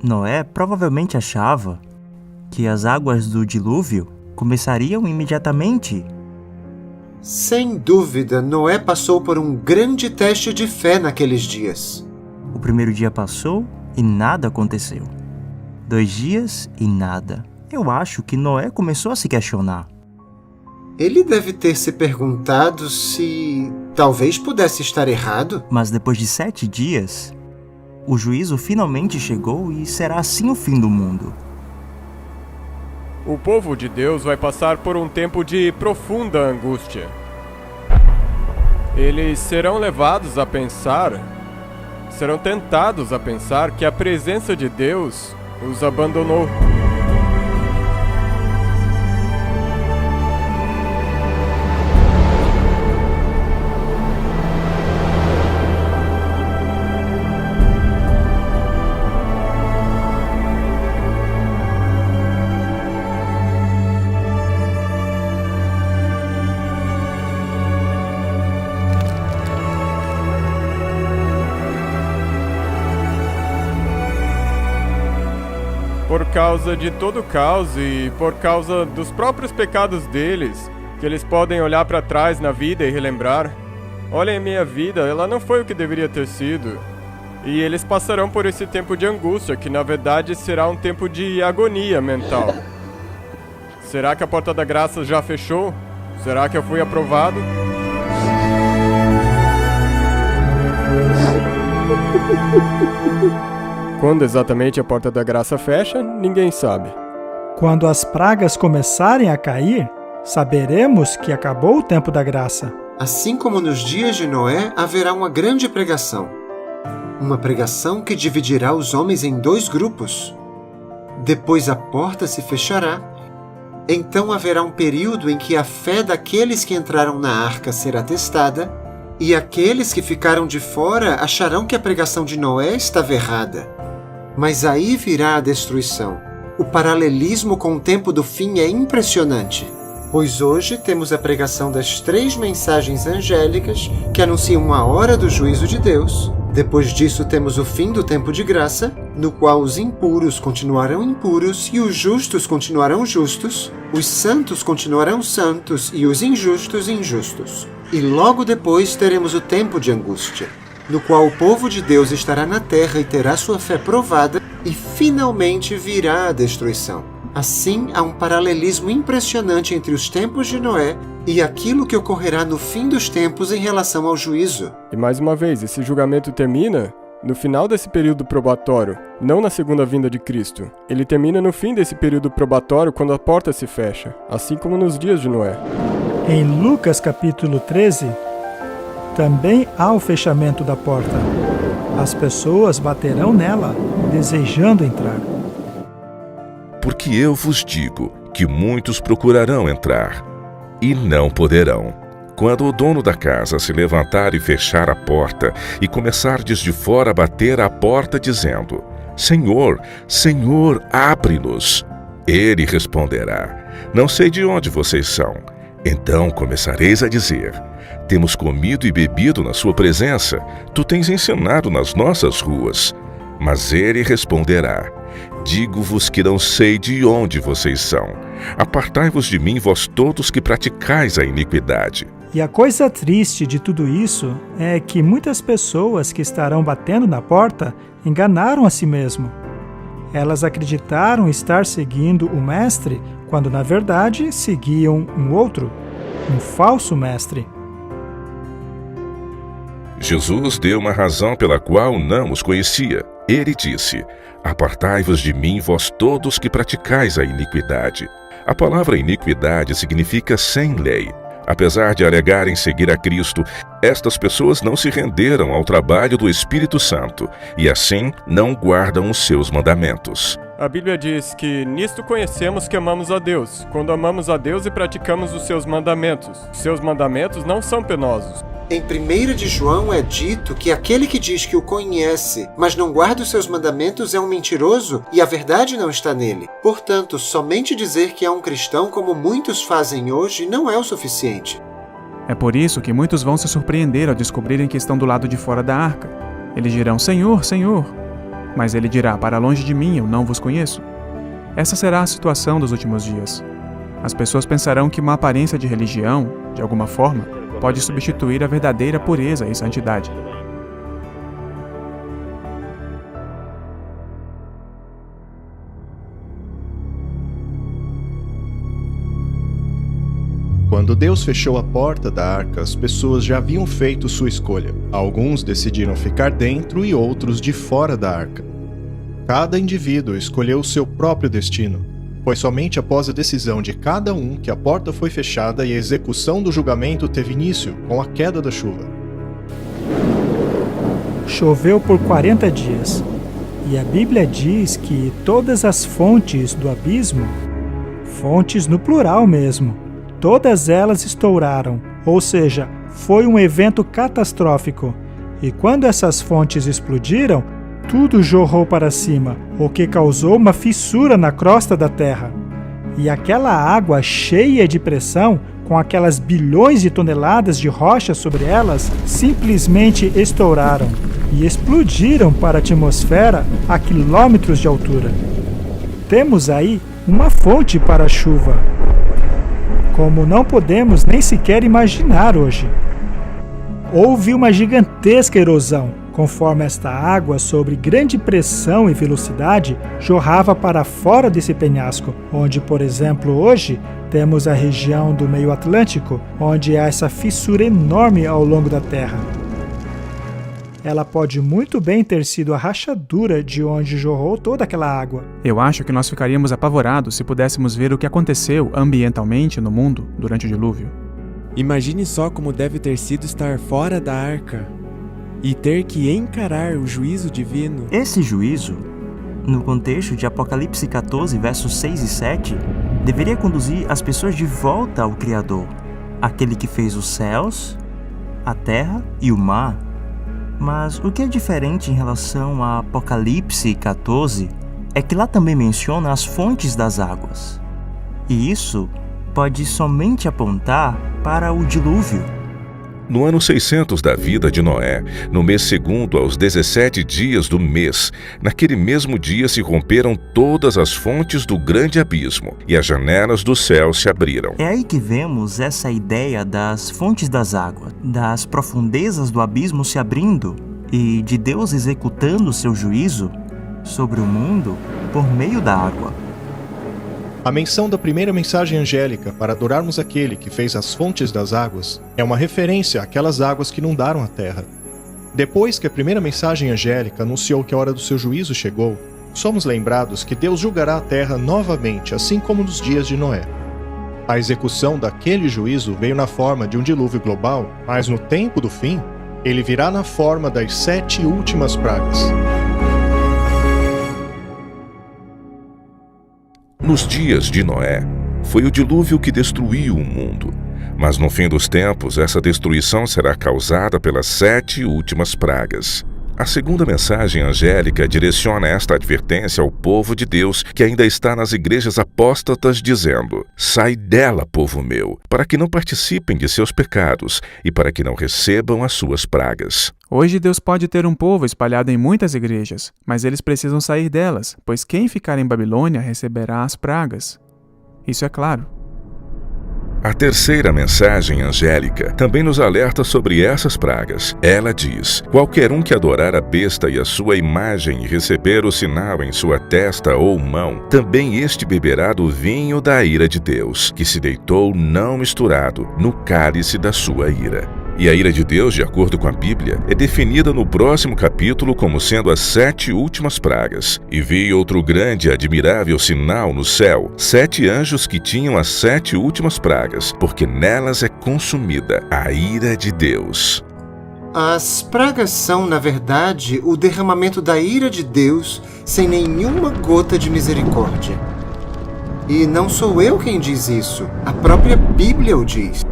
Noé provavelmente achava que as águas do dilúvio começariam imediatamente. Sem dúvida, Noé passou por um grande teste de fé naqueles dias. O primeiro dia passou e nada aconteceu. 2 dias e nada. Eu acho que Noé começou a se questionar. Ele deve ter se perguntado se talvez pudesse estar errado. Mas depois de 7 dias, o juízo finalmente chegou e será assim o fim do mundo. O povo de Deus vai passar por um tempo de profunda angústia. Eles serão levados a pensar, serão tentados a pensar que a presença de Deus os abandonou. Por causa de todo o caos e por causa dos próprios pecados deles, que eles podem olhar para trás na vida e relembrar: olhem, minha vida, ela não foi o que deveria ter sido. E eles passarão por esse tempo de angústia, que na verdade será um tempo de agonia mental. Será que a porta da graça já fechou? Será que eu fui aprovado? Quando exatamente a porta da graça fecha, ninguém sabe. Quando as pragas começarem a cair, saberemos que acabou o tempo da graça. Assim como nos dias de Noé, haverá uma grande pregação. Uma pregação que dividirá os homens em 2 grupos. Depois a porta se fechará. Então haverá um período em que a fé daqueles que entraram na arca será testada, e aqueles que ficaram de fora acharão que a pregação de Noé estava errada. Mas aí virá a destruição. O paralelismo com o tempo do fim é impressionante, pois hoje temos a pregação das 3 mensagens angélicas que anunciam a hora do juízo de Deus. Depois disso temos o fim do tempo de graça, no qual os impuros continuarão impuros e os justos continuarão justos, os santos continuarão santos e os injustos injustos. E logo depois teremos o tempo de angústia, no qual o povo de Deus estará na terra e terá sua fé provada, e finalmente virá a destruição. Assim, há um paralelismo impressionante entre os tempos de Noé e aquilo que ocorrerá no fim dos tempos em relação ao juízo. E mais uma vez, esse julgamento termina no final desse período probatório, não na segunda vinda de Cristo. Ele termina no fim desse período probatório, quando a porta se fecha, assim como nos dias de Noé. Em Lucas capítulo 13, também há o fechamento da porta. As pessoas baterão nela, desejando entrar. Porque eu vos digo que muitos procurarão entrar, e não poderão. Quando o dono da casa se levantar e fechar a porta, e começar desde fora a bater à porta, dizendo: Senhor, Senhor, abre-nos. Ele responderá: Não sei de onde vocês são. Então começareis a dizer: Temos comido e bebido na sua presença, tu tens ensinado nas nossas ruas. Mas ele responderá: Digo-vos que não sei de onde vocês são. Apartai-vos de mim, vós todos que praticais a iniquidade. E a coisa triste de tudo isso é que muitas pessoas que estarão batendo na porta enganaram a si mesmo. Elas acreditaram estar seguindo o mestre, quando na verdade seguiam um outro, um falso mestre. Jesus deu uma razão pela qual não os conhecia. Ele disse: Apartai-vos de mim, vós todos que praticais a iniquidade. A palavra iniquidade significa sem lei. Apesar de alegarem seguir a Cristo, estas pessoas não se renderam ao trabalho do Espírito Santo e assim não guardam os seus mandamentos. A Bíblia diz que nisto conhecemos que amamos a Deus, quando amamos a Deus e praticamos os seus mandamentos. Seus mandamentos não são penosos. Em 1 de João é dito que aquele que diz que o conhece, mas não guarda os seus mandamentos é um mentiroso e a verdade não está nele. Portanto, somente dizer que é um cristão como muitos fazem hoje não é o suficiente. É por isso que muitos vão se surpreender ao descobrirem que estão do lado de fora da arca. Eles dirão: Senhor, Senhor. Mas ele dirá: Para longe de mim, eu não vos conheço. Essa será a situação dos últimos dias. As pessoas pensarão que uma aparência de religião, de alguma forma, pode substituir a verdadeira pureza e santidade. Quando Deus fechou a porta da arca, as pessoas já haviam feito sua escolha. Alguns decidiram ficar dentro e outros de fora da arca. Cada indivíduo escolheu o seu próprio destino. Foi somente após a decisão de cada um que a porta foi fechada e a execução do julgamento teve início com a queda da chuva. Choveu por 40 dias, e a Bíblia diz que todas as fontes do abismo, fontes no plural mesmo, todas elas estouraram, ou seja, foi um evento catastrófico. E quando essas fontes explodiram, tudo jorrou para cima, o que causou uma fissura na crosta da terra. E aquela água cheia de pressão, com aquelas bilhões de toneladas de rocha sobre elas, simplesmente estouraram e explodiram para a atmosfera a quilômetros de altura. Temos aí uma fonte para a chuva, como não podemos nem sequer imaginar hoje. Houve uma gigantesca erosão, conforme esta água, sob grande pressão e velocidade, jorrava para fora desse penhasco, onde, por exemplo, hoje, temos a região do meio Atlântico, onde há essa fissura enorme ao longo da Terra. Ela pode muito bem ter sido a rachadura de onde jorrou toda aquela água. Eu acho que nós ficaríamos apavorados se pudéssemos ver o que aconteceu ambientalmente no mundo durante o dilúvio. Imagine só como deve ter sido estar fora da arca e ter que encarar o juízo divino. Esse juízo, no contexto de Apocalipse 14, versos 6 e 7, deveria conduzir as pessoas de volta ao Criador, aquele que fez os céus, a terra e o mar. Mas o que é diferente em relação a Apocalipse 14 é que lá também menciona as fontes das águas. E isso pode somente apontar para o dilúvio. No ano 600 da vida de Noé, no mês segundo aos 17 dias do mês, naquele mesmo dia se romperam todas as fontes do grande abismo e as janelas do céu se abriram. É aí que vemos essa ideia das fontes das águas, das profundezas do abismo se abrindo e de Deus executando seu juízo sobre o mundo por meio da água. A menção da primeira mensagem angélica para adorarmos aquele que fez as fontes das águas é uma referência àquelas águas que inundaram a terra. Depois que a primeira mensagem angélica anunciou que a hora do seu juízo chegou, somos lembrados que Deus julgará a terra novamente, assim como nos dias de Noé. A execução daquele juízo veio na forma de um dilúvio global, mas no tempo do fim, ele virá na forma das 7 últimas pragas. Nos dias de Noé, foi o dilúvio que destruiu o mundo. Mas no fim dos tempos, essa destruição será causada pelas 7 últimas pragas. A segunda mensagem angélica direciona esta advertência ao povo de Deus que ainda está nas igrejas apóstatas, dizendo: Sai dela, povo meu, para que não participem de seus pecados e para que não recebam as suas pragas. Hoje Deus pode ter um povo espalhado em muitas igrejas, mas eles precisam sair delas, pois quem ficar em Babilônia receberá as pragas. Isso é claro. A terceira mensagem angélica também nos alerta sobre essas pragas. Ela diz: qualquer um que adorar a besta e a sua imagem e receber o sinal em sua testa ou mão, também este beberá do vinho da ira de Deus, que se deitou não misturado no cálice da sua ira. E a ira de Deus, de acordo com a Bíblia, é definida no próximo capítulo como sendo as 7 últimas pragas. E vi outro grande e admirável sinal no céu, 7 anjos que tinham as 7 últimas pragas, porque nelas é consumida a ira de Deus. As pragas são, na verdade, o derramamento da ira de Deus sem nenhuma gota de misericórdia. E não sou eu quem diz isso, a própria Bíblia o diz.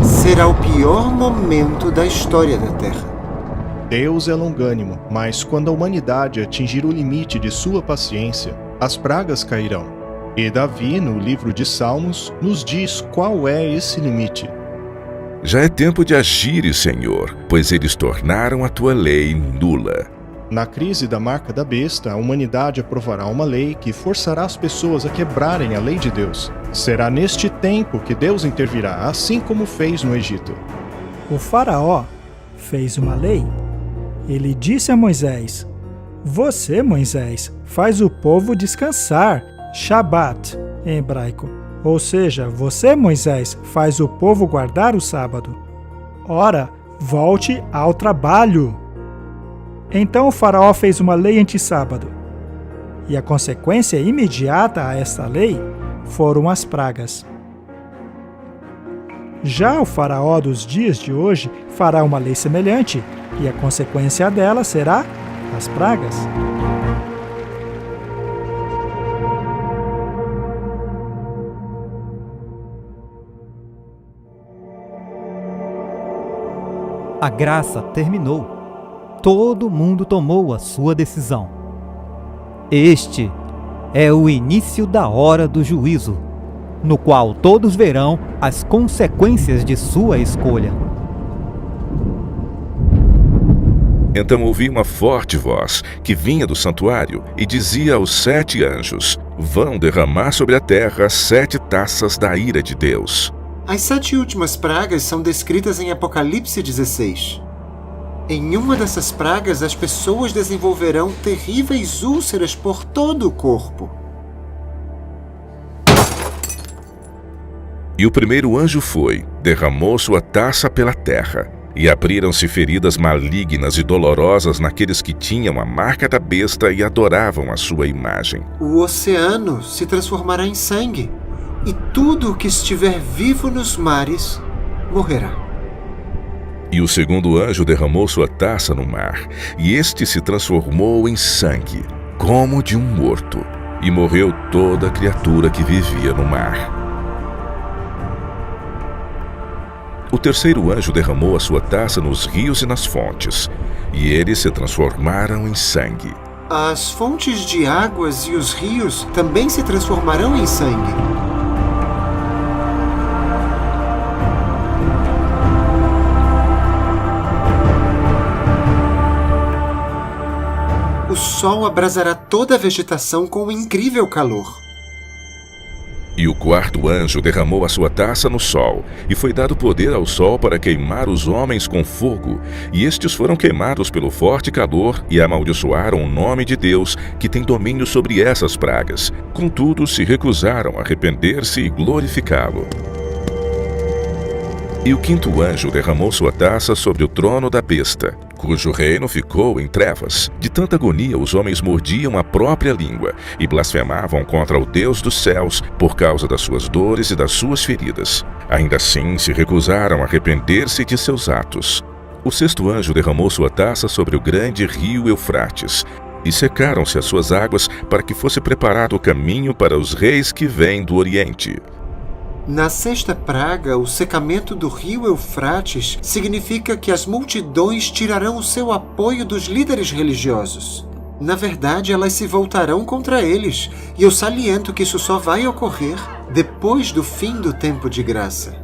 Será o pior momento da história da Terra. Deus é longânimo, mas quando a humanidade atingir o limite de sua paciência, as pragas cairão. E Davi, no livro de Salmos, nos diz qual é esse limite. Já é tempo de agires, Senhor, pois eles tornaram a tua lei nula. Na crise da marca da besta, a humanidade aprovará uma lei que forçará as pessoas a quebrarem a lei de Deus. Será neste tempo que Deus intervirá, assim como fez no Egito. O faraó fez uma lei. Ele disse a Moisés: você, Moisés, faz o povo descansar, Shabat, em hebraico. Ou seja, você, Moisés, faz o povo guardar o sábado. Ora, volte ao trabalho. Então o faraó fez uma lei anti-sábado. E a consequência imediata a esta lei foram as pragas. Já o faraó dos dias de hoje fará uma lei semelhante, e a consequência dela será as pragas. A graça terminou. Todo mundo tomou a sua decisão. Este é o início da hora do juízo, no qual todos verão as consequências de sua escolha. Então ouvi uma forte voz que vinha do santuário e dizia aos 7 anjos: vão derramar sobre a terra 7 taças da ira de Deus. As 7 últimas pragas são descritas em Apocalipse 16. Em uma dessas pragas, as pessoas desenvolverão terríveis úlceras por todo o corpo. E o primeiro anjo foi, derramou sua taça pela terra, e abriram-se feridas malignas e dolorosas naqueles que tinham a marca da besta e adoravam a sua imagem. O oceano se transformará em sangue, e tudo o que estiver vivo nos mares morrerá. E o segundo anjo derramou sua taça no mar, e este se transformou em sangue, como de um morto, e morreu toda criatura que vivia no mar. O terceiro anjo derramou a sua taça nos rios e nas fontes, e eles se transformaram em sangue. As fontes de águas e os rios também se transformarão em sangue. O sol abrasará toda a vegetação com um incrível calor. E o quarto anjo derramou a sua taça no sol, e foi dado poder ao sol para queimar os homens com fogo, e estes foram queimados pelo forte calor e amaldiçoaram o nome de Deus, que tem domínio sobre essas pragas. Contudo, se recusaram a arrepender-se e glorificá-lo. E o quinto anjo derramou sua taça sobre o trono da besta, cujo reino ficou em trevas. De tanta agonia, os homens mordiam a própria língua e blasfemavam contra o Deus dos céus por causa das suas dores e das suas feridas. Ainda assim, se recusaram a arrepender-se de seus atos. O sexto anjo derramou sua taça sobre o grande rio Eufrates, e secaram-se as suas águas para que fosse preparado o caminho para os reis que vêm do Oriente. Na sexta praga, o secamento do rio Eufrates significa que as multidões tirarão o seu apoio dos líderes religiosos. Na verdade, elas se voltarão contra eles, e eu saliento que isso só vai ocorrer depois do fim do tempo de graça.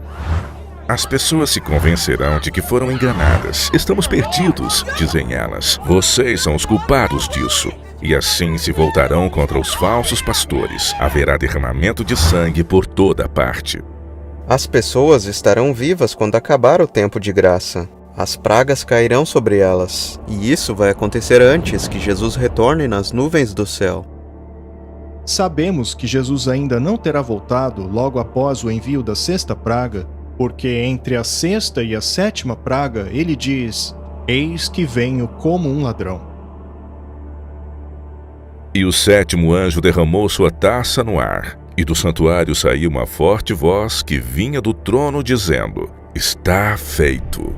As pessoas se convencerão de que foram enganadas. Estamos perdidos, dizem elas. Vocês são os culpados disso. E assim se voltarão contra os falsos pastores. Haverá derramamento de sangue por toda parte. As pessoas estarão vivas quando acabar o tempo de graça. As pragas cairão sobre elas, e isso vai acontecer antes que Jesus retorne nas nuvens do céu. Sabemos que Jesus ainda não terá voltado logo após o envio da sexta praga, porque entre a sexta e a sétima praga ele diz: Eis que venho como um ladrão. E o sétimo anjo derramou sua taça no ar, e do santuário saiu uma forte voz que vinha do trono dizendo: Está feito.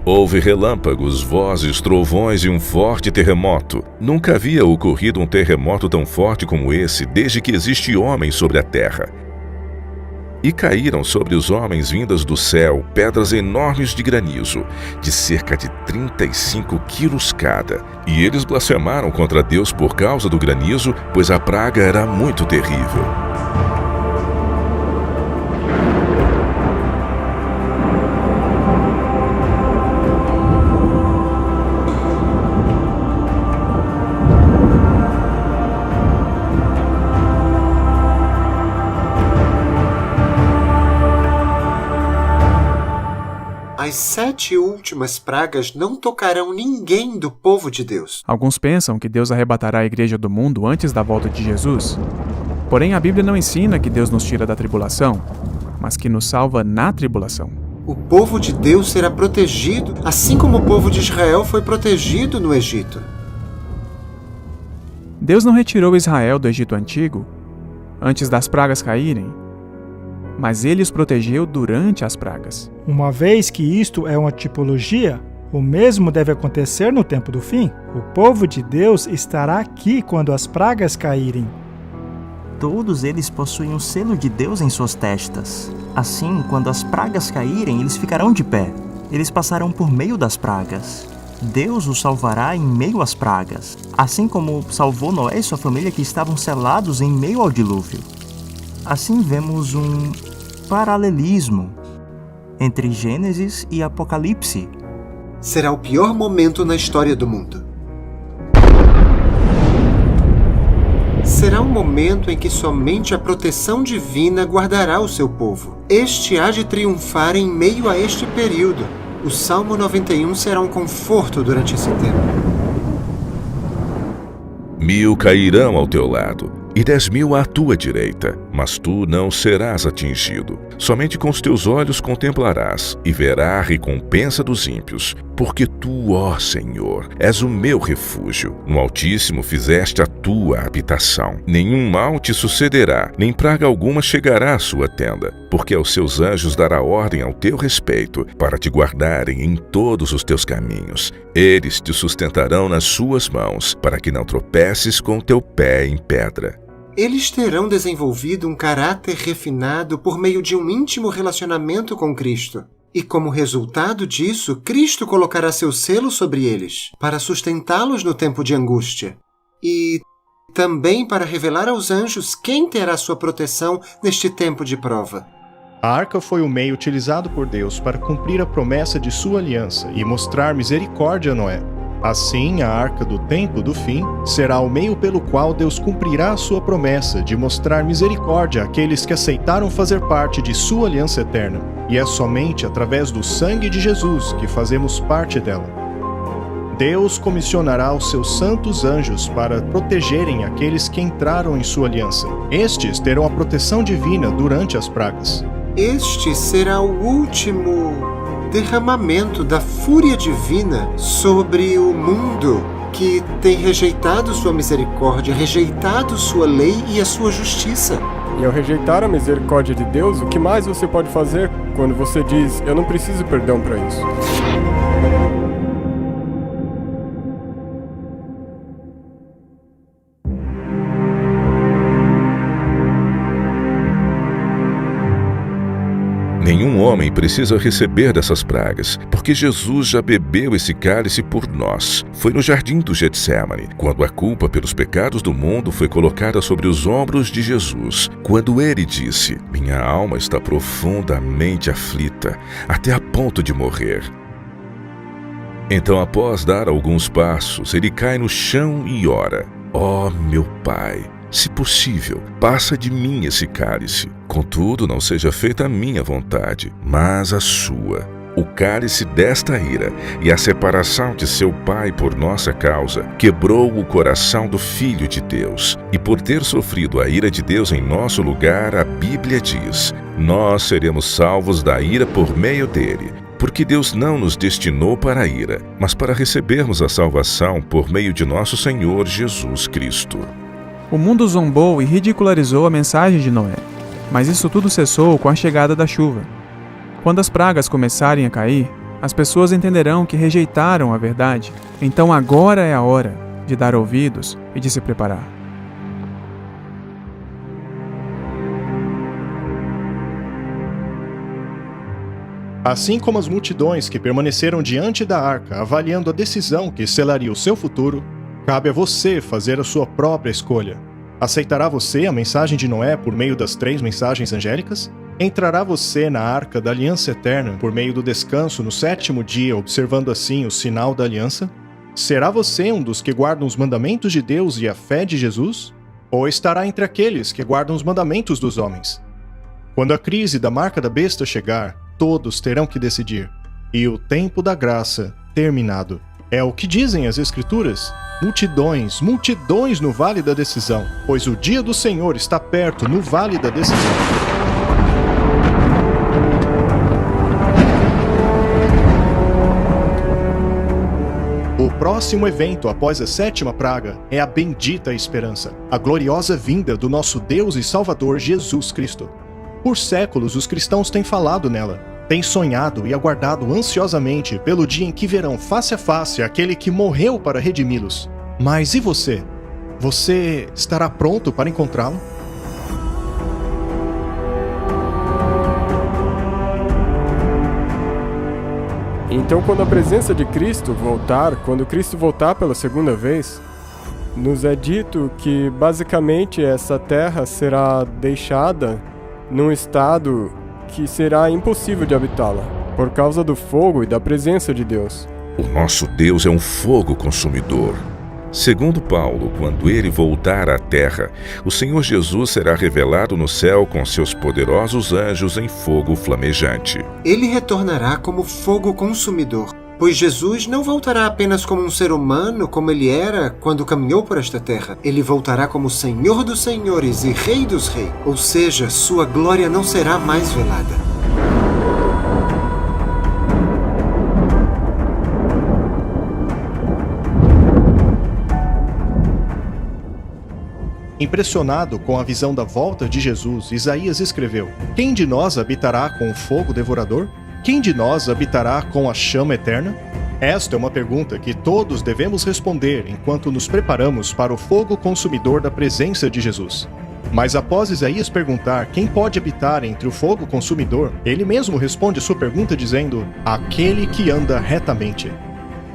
Houve relâmpagos, vozes, trovões e um forte terremoto. Nunca havia ocorrido um terremoto tão forte como esse desde que existe homem sobre a terra. E caíram sobre os homens vindas do céu pedras enormes de granizo, de cerca de 35 quilos cada. E eles blasfemaram contra Deus por causa do granizo, pois a praga era muito terrível. As 7 últimas pragas não tocarão ninguém do povo de Deus. Alguns pensam que Deus arrebatará a igreja do mundo antes da volta de Jesus. Porém, a Bíblia não ensina que Deus nos tira da tribulação, mas que nos salva na tribulação. O povo de Deus será protegido, assim como o povo de Israel foi protegido no Egito. Deus não retirou Israel do Egito antigo, antes das pragas caírem, mas ele os protegeu durante as pragas. Uma vez que isto é uma tipologia, o mesmo deve acontecer no tempo do fim. O povo de Deus estará aqui quando as pragas caírem. Todos eles possuem o selo de Deus em suas testas. Assim, quando as pragas caírem, eles ficarão de pé. Eles passarão por meio das pragas. Deus os salvará em meio às pragas, assim como salvou Noé e sua família que estavam selados em meio ao dilúvio. Assim vemos um paralelismo entre Gênesis e Apocalipse. Será o pior momento na história do mundo. Será um momento em que somente a proteção divina guardará o seu povo. Este há de triunfar em meio a este período. O Salmo 91 será um conforto durante esse tempo. 1000 cairão ao teu lado, e 10.000 à tua direita, mas tu não serás atingido. Somente com os teus olhos contemplarás, e verá a recompensa dos ímpios, porque tu, ó Senhor, és o meu refúgio. No Altíssimo fizeste a tua habitação. Nenhum mal te sucederá, nem praga alguma chegará à sua tenda, porque aos seus anjos dará ordem ao teu respeito, para te guardarem em todos os teus caminhos. Eles te sustentarão nas suas mãos, para que não tropeces com o teu pé em pedra. Eles terão desenvolvido um caráter refinado por meio de um íntimo relacionamento com Cristo. E como resultado disso, Cristo colocará seu selo sobre eles, para sustentá-los no tempo de angústia. E também para revelar aos anjos quem terá sua proteção neste tempo de prova. A arca foi o meio utilizado por Deus para cumprir a promessa de sua aliança e mostrar misericórdia a Noé. Assim, a arca do tempo do fim será o meio pelo qual Deus cumprirá a sua promessa de mostrar misericórdia àqueles que aceitaram fazer parte de sua aliança eterna. E é somente através do sangue de Jesus que fazemos parte dela. Deus comissionará os seus santos anjos para protegerem aqueles que entraram em sua aliança. Estes terão a proteção divina durante as pragas. Este será o último derramamento da fúria divina sobre o mundo que tem rejeitado sua misericórdia, rejeitado sua lei e a sua justiça. E ao rejeitar a misericórdia de Deus, o que mais você pode fazer quando você diz, eu não preciso perdão para isso? Nenhum homem precisa receber dessas pragas, porque Jesus já bebeu esse cálice por nós. Foi no jardim do Getsémani, quando a culpa pelos pecados do mundo foi colocada sobre os ombros de Jesus. Quando ele disse, minha alma está profundamente aflita, até a ponto de morrer. Então, após dar alguns passos, ele cai no chão e ora, ó meu Pai, se possível, passa de mim esse cálice. Contudo, não seja feita a minha vontade, mas a sua. O cálice desta ira e a separação de seu pai por nossa causa quebrou o coração do Filho de Deus. E por ter sofrido a ira de Deus em nosso lugar, a Bíblia diz: nós seremos salvos da ira por meio dele. Porque Deus não nos destinou para a ira, mas para recebermos a salvação por meio de nosso Senhor Jesus Cristo. O mundo zombou e ridicularizou a mensagem de Noé, mas isso tudo cessou com a chegada da chuva. Quando as pragas começarem a cair, as pessoas entenderão que rejeitaram a verdade. Então agora é a hora de dar ouvidos e de se preparar. Assim como as multidões que permaneceram diante da arca, avaliando a decisão que selaria o seu futuro, cabe a você fazer a sua própria escolha. Aceitará você a mensagem de Noé por meio das 3 mensagens angélicas? Entrará você na arca da aliança eterna por meio do descanso no 7º dia, observando assim o sinal da aliança? Será você um dos que guardam os mandamentos de Deus e a fé de Jesus? Ou estará entre aqueles que guardam os mandamentos dos homens? Quando a crise da marca da besta chegar, todos terão que decidir. E o tempo da graça terminado. É o que dizem as Escrituras. Multidões, multidões no vale da decisão, pois o dia do Senhor está perto no vale da decisão. O próximo evento após a 7ª praga é a bendita esperança, a gloriosa vinda do nosso Deus e Salvador Jesus Cristo. Por séculos os cristãos têm falado nela, têm sonhado e aguardado ansiosamente pelo dia em que verão face a face aquele que morreu para redimi-los. Mas e você? Você estará pronto para encontrá-lo? Então, quando a presença de Cristo voltar, quando Cristo voltar pela segunda vez, nos é dito que basicamente essa terra será deixada num estado que será impossível de habitá-la, por causa do fogo e da presença de Deus. O nosso Deus é um fogo consumidor. Segundo Paulo, quando ele voltar à terra, o Senhor Jesus será revelado no céu com seus poderosos anjos em fogo flamejante. Ele retornará como fogo consumidor, pois Jesus não voltará apenas como um ser humano como ele era quando caminhou por esta terra. Ele voltará como Senhor dos Senhores e Rei dos Reis, ou seja, sua glória não será mais velada. Impressionado com a visão da volta de Jesus, Isaías escreveu: quem de nós habitará com o fogo devorador? Quem de nós habitará com a chama eterna? Esta é uma pergunta que todos devemos responder enquanto nos preparamos para o fogo consumidor da presença de Jesus. Mas após Isaías perguntar quem pode habitar entre o fogo consumidor, ele mesmo responde sua pergunta dizendo: aquele que anda retamente.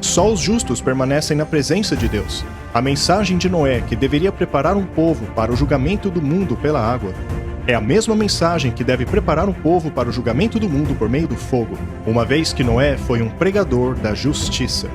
Só os justos permanecem na presença de Deus. A mensagem de Noé, que deveria preparar um povo para o julgamento do mundo pela água, é a mesma mensagem que deve preparar um povo para o julgamento do mundo por meio do fogo, uma vez que Noé foi um pregador da justiça.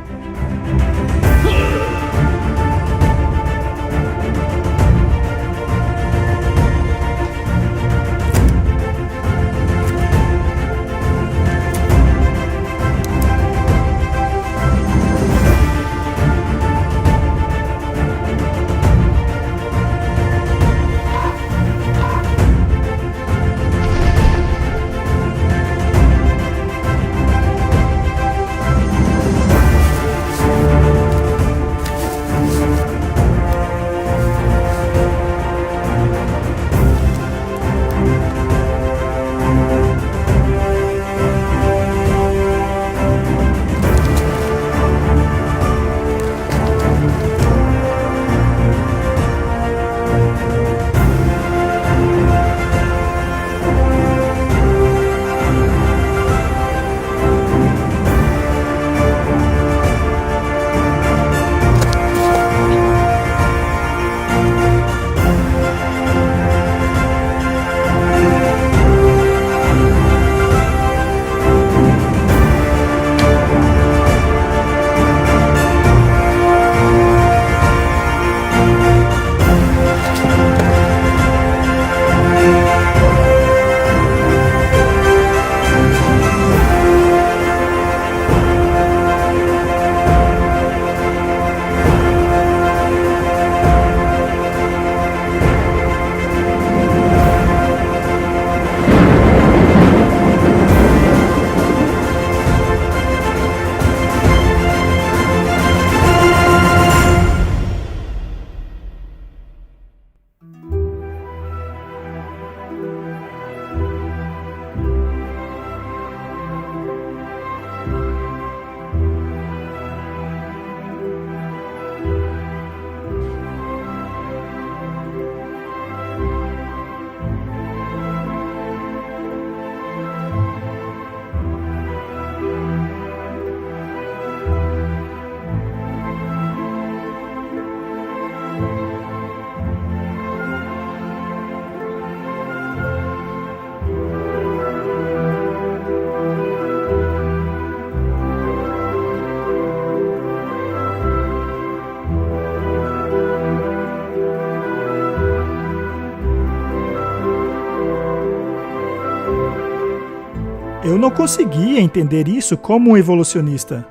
Eu não conseguia entender isso como um evolucionista.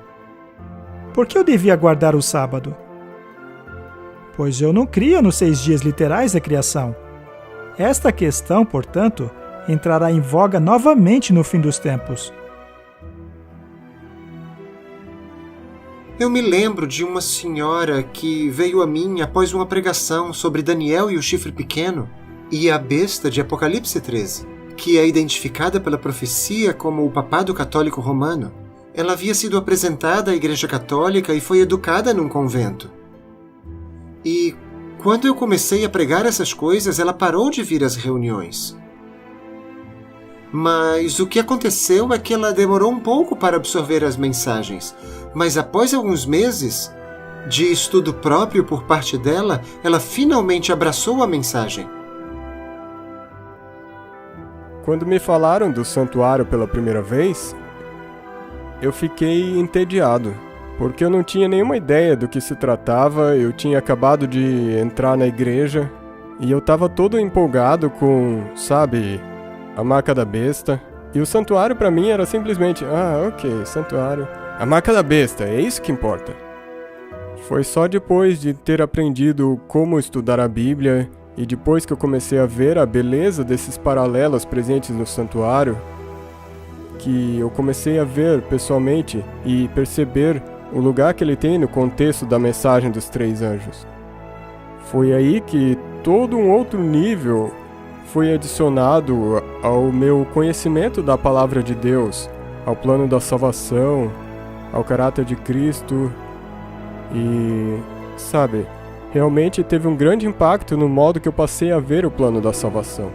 Por que eu devia guardar o sábado? Pois eu não crio nos 6 dias literais da criação. Esta questão, portanto, entrará em voga novamente no fim dos tempos. Eu me lembro de uma senhora que veio a mim após uma pregação sobre Daniel e o chifre pequeno e a besta de Apocalipse 13, que é identificada pela profecia como o papado católico romano. Ela havia sido apresentada à Igreja Católica e foi educada num convento. E quando eu comecei a pregar essas coisas, ela parou de vir às reuniões. Mas o que aconteceu é que ela demorou um pouco para absorver as mensagens. Mas após alguns meses de estudo próprio por parte dela, ela finalmente abraçou a mensagem. Quando me falaram do santuário pela primeira vez, eu fiquei entediado, porque eu não tinha nenhuma ideia do que se tratava. Eu tinha acabado de entrar na igreja e eu estava todo empolgado com, sabe, a marca da besta. E o santuário para mim era simplesmente, ok, santuário. A marca da besta, é isso que importa. Foi só depois de ter aprendido como estudar a Bíblia e depois que eu comecei a ver a beleza desses paralelos presentes no santuário, que eu comecei a ver pessoalmente e perceber o lugar que ele tem no contexto da mensagem dos 3 anjos. Foi aí que todo um outro nível foi adicionado ao meu conhecimento da palavra de Deus, ao plano da salvação, ao caráter de Cristo e, sabe, realmente teve um grande impacto no modo que eu passei a ver o plano da salvação.